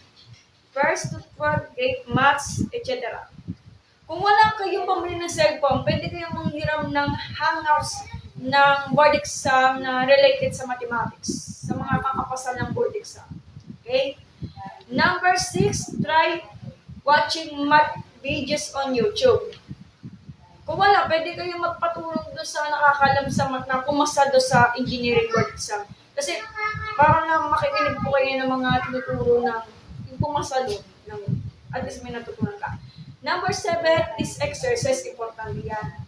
First to 12 grade maths, etc. Kung wala kayong pambili ng cellphone, pwede kayong manghiram ng hangouts ng board exam na related sa mathematics, sa mga kakapasa ng board exam. Okay? Number 6, try watching math videos on YouTube. Kung wala, pwede kayong magpatulong doon sa nakakalam sa math na pumasa doon sa engineering board exam. Kasi parang na makikinig po kayo ng mga tinuturo ng yung pumasa doon. At least may natutunan ka. Number 7 is exercise. Importante yan.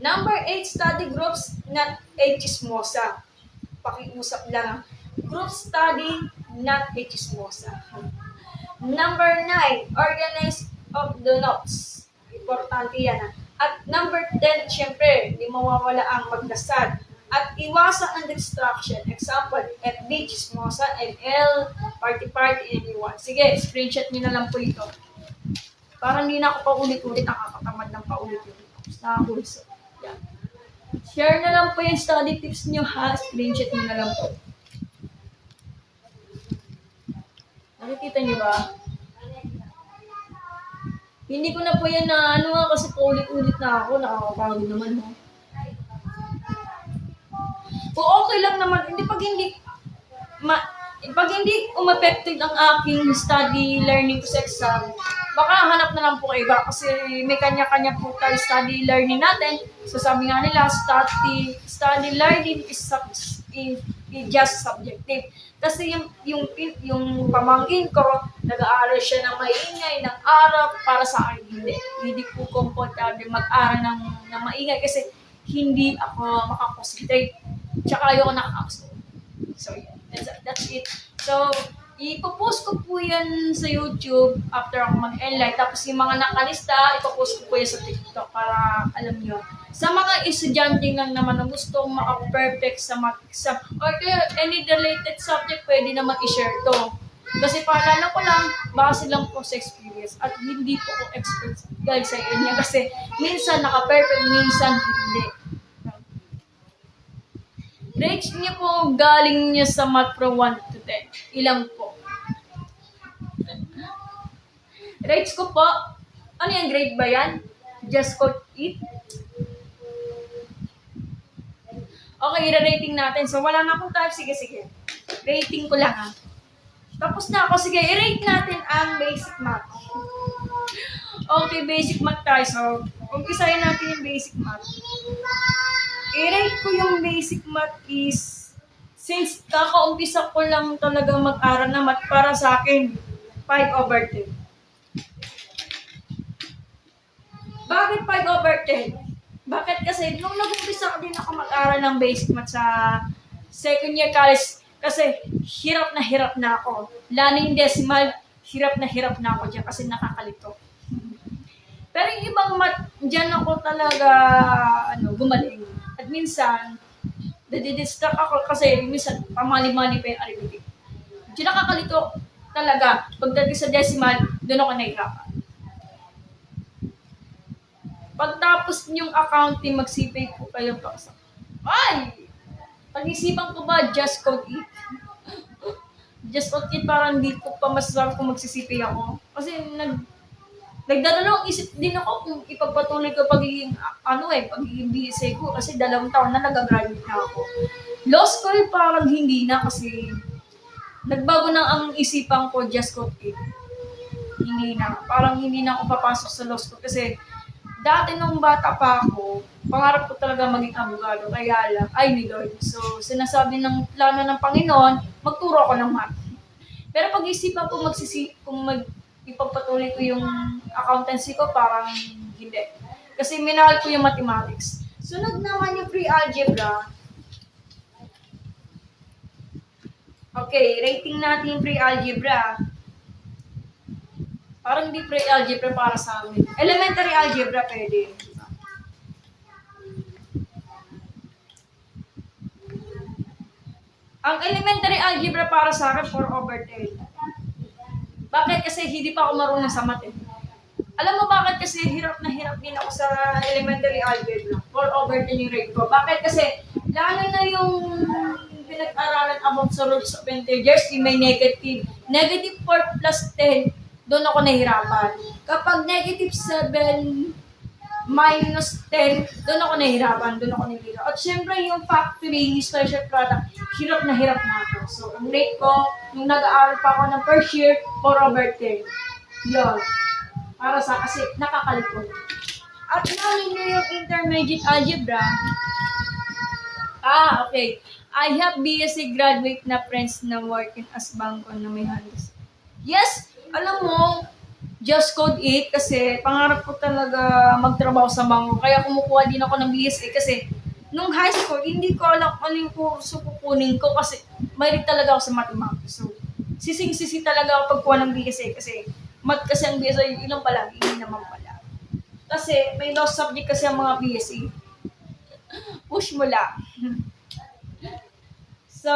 Number 8, study groups, not a chismosa. Pakiusap lang. Group study, not a chismosa. Number 9, organize of the notes. Importante yan. At number 10, syempre, hindi mawawala ang magdasal. At iwasan ang distraction. Example, FB, chismosa, ML, party, anyone. Sige, screenshot nyo na lang po ito. Parang hindi na ako paulit-ulit, nakakatamad ng paulit-ulit. Nakahulso. Yan. Share na lang po yung study tips nyo ha. Screenshot nyo na lang po. Nakikita nyo ba? Hindi ko na po yan na ano nga kasi paulit-ulit na ako. Nakakapagod naman ho. Kung okay lang naman, pag hindi umapected ang aking study learning ko sa exam, baka hanap na lang po kayo iba kasi may kanya-kanya po tayo study learning natin. So sabi nga nila, study learning is just subjective. Kasi yung pamangkin ko, nag-aaral siya ng maingay, ng araw, para sa akin hindi. Hindi po komportable mag-aral ng maingay kasi hindi ako makakonsentrate. Tsaka ayoko nakaka-absorb. So, yeah. That's it. So, ipopost ko po yan sa YouTube after ako mag-enlight. Tapos yung mga nakalista, ipopost ko po yan sa TikTok para alam nyo. Sa mga estudyante lang naman na gustong maka-perfect sa math exam or any related subject, pwede naman i-share to. Kasi paalala ko lang, base lang po sa experience at hindi po ko expert guys sa inyo kasi minsan naka-perfect, minsan hindi. Rate niyo po galing niyo sa math from 1 to 10. Ilang po? Rates ko po, ano yung grade ba yan? Just code it? Okay, i-rating natin. So, wala na akong type. Sige. Rating ko lang ha. Tapos na ako. Sige, i-rate natin ang basic math. Okay, basic math tayo. So, umpisahin natin yung basic math. I-rate ko yung basic math is, since kakaumpisa ko lang talaga mag-aral na math, para sa akin, 5/10. Bakit 5/10? Bakit? Kasi nung nag-umpisa ko din ako mag-aral ng basic math sa second year college, kasi hirap na ako. Learning decimal, hirap na ako dyan kasi nakakalito. Pero yung ibang math, dyan ako talaga gumaling. At minsan, nadidistract ako kasi minsan pamali-mali pa yung arithmetic. Diyan nakakalito talaga. Pagdating sa decimal, doon ako nahihirapan. Pagtapos niyong accounting, magsipay po kayo paksa. Ay! Pag-isipan ko ba, just code it? Just code it, parang hindi ko pa masasabi kung magsisipay ako. Kasi nagdadalawang isip din ako kung ipagpatuloy ko pagiging BSA ko kasi 2 taon na nag-graduate na ako. Law school parang hindi na kasi nagbago na ang isipan ko, just code it. hindi na. Parang hindi na ako papasok sa law school kasi dati nung bata pa ako, pangarap ko talaga maging abogado. Kaya lang, ay ni Lord. So, sinasabi ng plano ng Panginoon, magturo ako ng math. Pero pag-isipan ko ipagpatuloy ko yung accountancy ko, parang hindi. Kasi minahal ko yung mathematics. Sunod naman yung pre-algebra. Okay, rating natin yung pre-algebra. Parang hindi pre-algebra para sa amin. Elementary algebra pwede. Ang elementary algebra para sa akin, 4/10. Bakit? Kasi hindi pa ako marunong sa math. Alam mo bakit? Kasi hirap din ako sa elementary algebra. 4/10 yung rate ko. Bakit? Kasi lalo na yung pinag-aralan about sa roots of integers, yung may negative. Negative 4 plus 10, doon ako nahihirapan. Kapag negative 7 minus 10, doon ako nahihirapan. At syempre yung factoring, special product, hirap na ako. So, ang rate ko, nung nag-aaral pa ako ng first year, 4/10. Yun. Para sa kasi nakakalito. At namin nyo yung intermediate algebra. Okay. I have BSc graduate na friends na working as bangko na may handles. Yes, alam mo, just code it kasi pangarap ko talaga magtrabaho sa bangko. Kaya kumukuha din ako ng BSc kasi nung high school, hindi ko alam ano yung kurso kukunin ko kasi mahilig talaga ako sa mathematics. So, sising-sisi talaga ako pagkuha ng BSc kasi math kasi ang BSc, ilang pala, hindi naman pala. Kasi may lost subject kasi ang mga BSc. Push mo lang. So,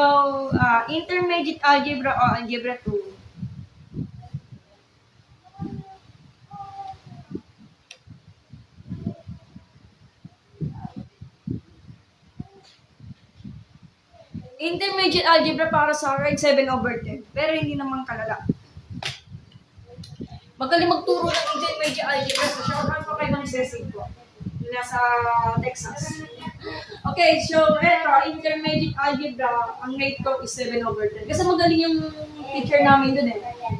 intermediate algebra o algebra 2. Intermediate algebra para sa akin, 7/10. Pero hindi naman kalala. Magaling magturo ng intermediate algebra. So, shoutout ko kay Mang Cecil ko. Nasa Texas. Okay, so eto, intermediate algebra, ang rate ko is 7/10. Kasi magaling yung teacher namin dun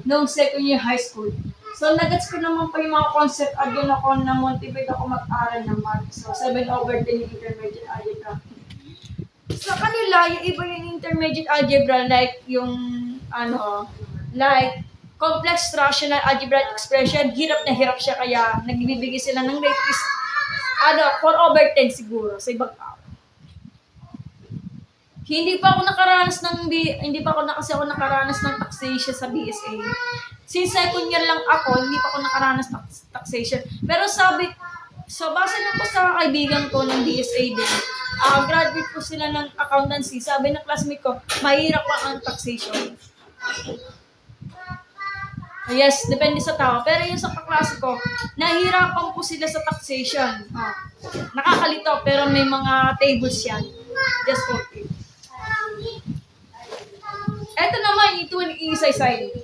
noong second year high school. So, nagets ko naman pa yung mga concept at doon ako na-motivate ako mag-aral ng math. So, 7/10 yung intermediate algebra. Sa kanila, yung iba yung intermediate algebra, like yung, like, complex rational algebraic expression, hirap na hirap siya, kaya nagbibigay sila ng rate is, 4/10 siguro, sa ibang tao. Hindi pa ako nakaranas ng taxation sa BSA. Since second year lang ako, hindi pa ako nakaranas ng taxation. Pero base lang po sa kaibigan ko ng BSA din, graduate po sila ng accountancy. Sabi ng classmate ko, mahirap pa ang taxation. Yes, depende sa tao. Pero yung sa kaklase ko, nahihirapan po sila sa taxation. Nakakalito, pero may mga tables yan. Just for it. Eto naman, ito yung isa-isay.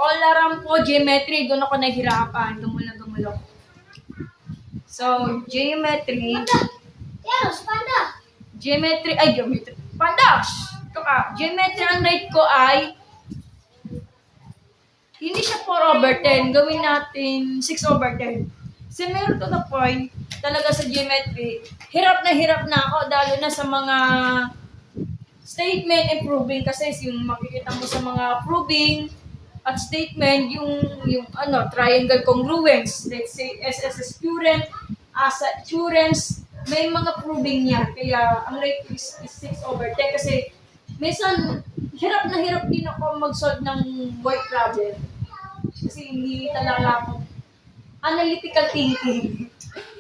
All around po, geometry, doon ako nahihirapan. Gumulo. So, geometry. Geometry. Panda! Ito ka. Geometry, ang rate ko ay hindi siya 4/10. Gawin natin 6/10. Kasi meron to the point, talaga sa geometry, hirap na ako, lalo na sa mga statement and proving. Kasi yung makikita mo sa mga proving at statement, yung triangle congruence. Let's say, SSS theorem, ASA theorems, may mga proving yan. Kaya ang rate is 6/10 kasi minsan, hirap na hirap din ako mag-solve ng word problem. Kasi hindi talaga ako analytical thinking.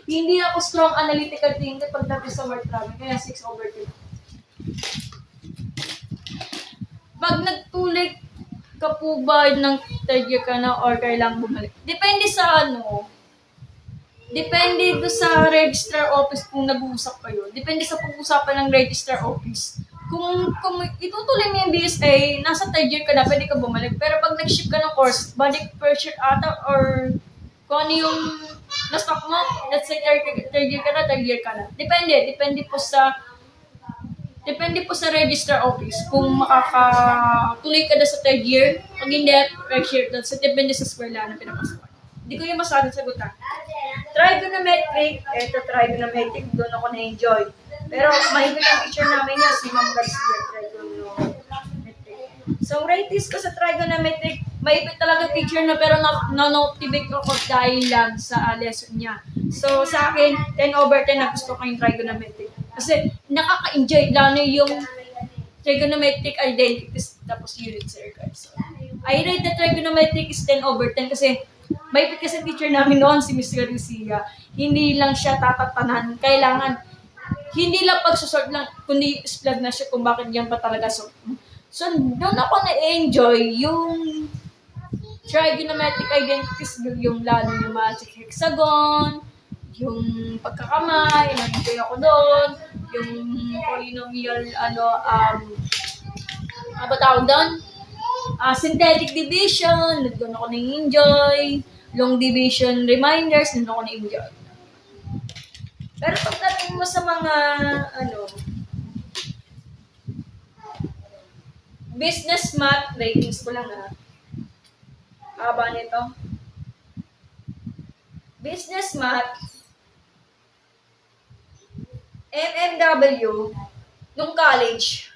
Hindi ako strong analytical thinking pagdating sa word problem. Kaya 6/10. Pag nagtulik ka po ba ng third year ka na or kailangan bumalik? Depende sa Depende do sa registrar office kung nag-uusap kayo. Depende sa pag-usapan ng registrar office. Kung itutuloy mo yung BSA, nasa third year ka na, pwede ka bumalik. Pero pag nag-ship ka ng course, balik first year ata, or kung ano yung na-stock mo, let's say third year ka na. Depende po sa Depende po sa register office kung makakatuloy ka na sa third year. Pag hindi, first year. So, depende sa eskwela na pinapasukan. Hindi ko yung masyadong sagutan. Trigonometric, trigonometric, doon ako na-enjoy. Pero mahigit ang teacher namin niya, si Ma'am Garcia, trigonometric. So, rates ko sa trigonometric, maipit talaga teacher na pero na-motivate ako dahil lang sa lesson niya. So, sa akin, 10/10 na gusto ko yung trigonometric. Kasi nakaka-enjoy, lalo yung trigonometric identities tapos unit circles. So, I rate the trigonometric is 10/10 kasi may kasi teacher namin noon, si Mr. Lucia, hindi lang siya tatatanan. Kailangan, hindi lang pagsusort lang, kundi explain na siya kung bakit yan pa talaga. So doon ako na-enjoy yung trigonometric identities, yung lalo yung magic hexagon, yung pagkakamay, nag-enjoy ako doon, yung polynomial, ba tawag doon? Synthetic division, doon ako na-enjoy. Long division reminders, doon ako na-enjoy. Pero pagdating mo sa mga, business math, ratings ko lang haba nito. Business math, MMW, nung college.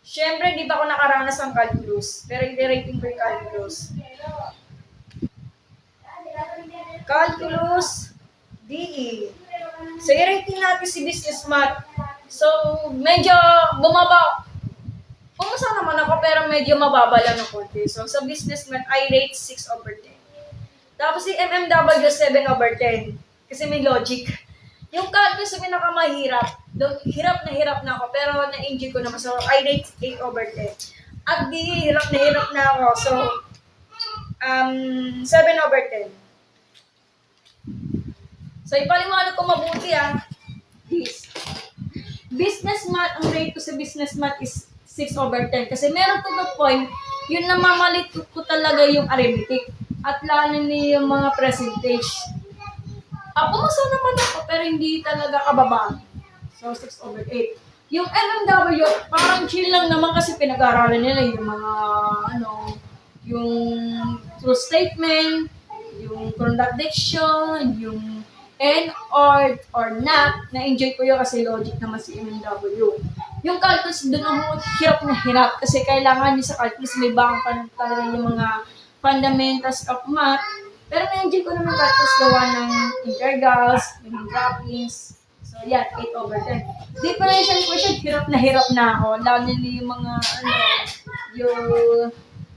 Siyempre, di pa ako nakaranas ng calculus. Pero hindi rating ko yung calculus. Calculus, DE. So, i-rating natin si business math. So, medyo bumaba. Pumasa naman ako, pero medyo mababa lang ng konti. So, sa business math, I rate 6/10. Tapos si MMW, 7/10. Kasi may logic. Yung calculus yung pinakamahirap. Hirap na ako, pero na-enjoy ko naman. So, I rate 8/10. At di, hirap na ako. So, 7/10. So, ipaliwanag ko mabuti This. Business math, ang rate ko sa business math is 6/10. Kasi meron to the point, yun namamalit ko talaga yung arithmetic. At lalo ni yung mga percentage. Pumasa naman ako, pero hindi talaga kababa. So, 6/8. Yung MMW, parang chill lang naman kasi pinag-aaralan nila yung mga, yung true statement, yung contradiction, yung and, or not, na-enjoy ko yun kasi logic naman si MMW. Yung calculus, doon ako hirap na hirap kasi kailangan yung sa calculus may bangka talaga yung mga fundamentals of math. Pero na-enjoy ko naman calculus gawa ng integrals, yung droppings. So, yan, 8/10. Differential equation, hirap na ako. Lalo na yung mga, yung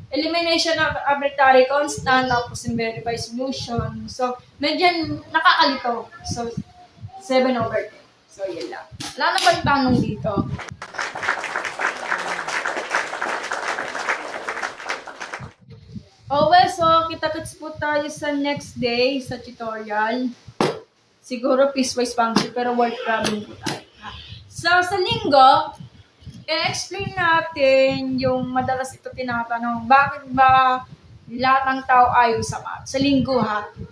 elimination of arbitrary constant, tapos yung verify solution. So, medyo nakakalito. So, 7/10. So, yun lang. Wala na bang tanong dito? Well, so, kita-kits po tayo sa next day sa tutorial. Siguro piecewise function, pero word problem po tayo. So, sa linggo, i-explain natin yung madalas ito tinatanong, bakit ba lahat ng tao ayaw sa math? Sa linggo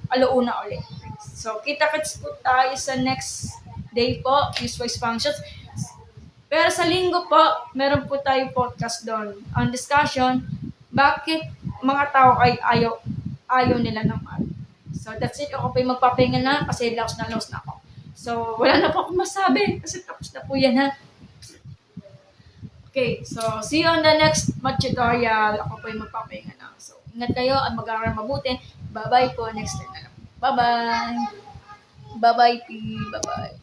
alauna ulit. So, kita-kits po tayo sa next day po, piecewise functions. Pero sa linggo po, meron po tayo podcast doon. Ang discussion, bakit mga tao ay ayaw nila ng math. So, that's it. Ako po yung magpapahinga na kasi lost na ako. So, wala na po akong masabi kasi tapos na po yan Okay, so see you on the next math tutorial. Ako po yung magpapahinga na. So, ingat kayo at mag-aaral mabuti. Bye-bye po. Next time na lang. Bye-bye. Bye-bye, P. Bye-bye.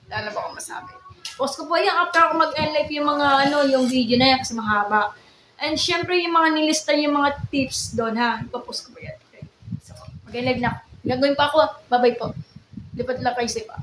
Wala na po akong masabi. Post ko po yan after ako mag-end yung mga yung video na yan kasi mahaba. And syempre yung mga nilista yung mga tips doon ipapost ko po yan. Okay. So, mag-end na ako. Gagawin pa ako. Bye-bye po. Lipat lang kayo sa iba.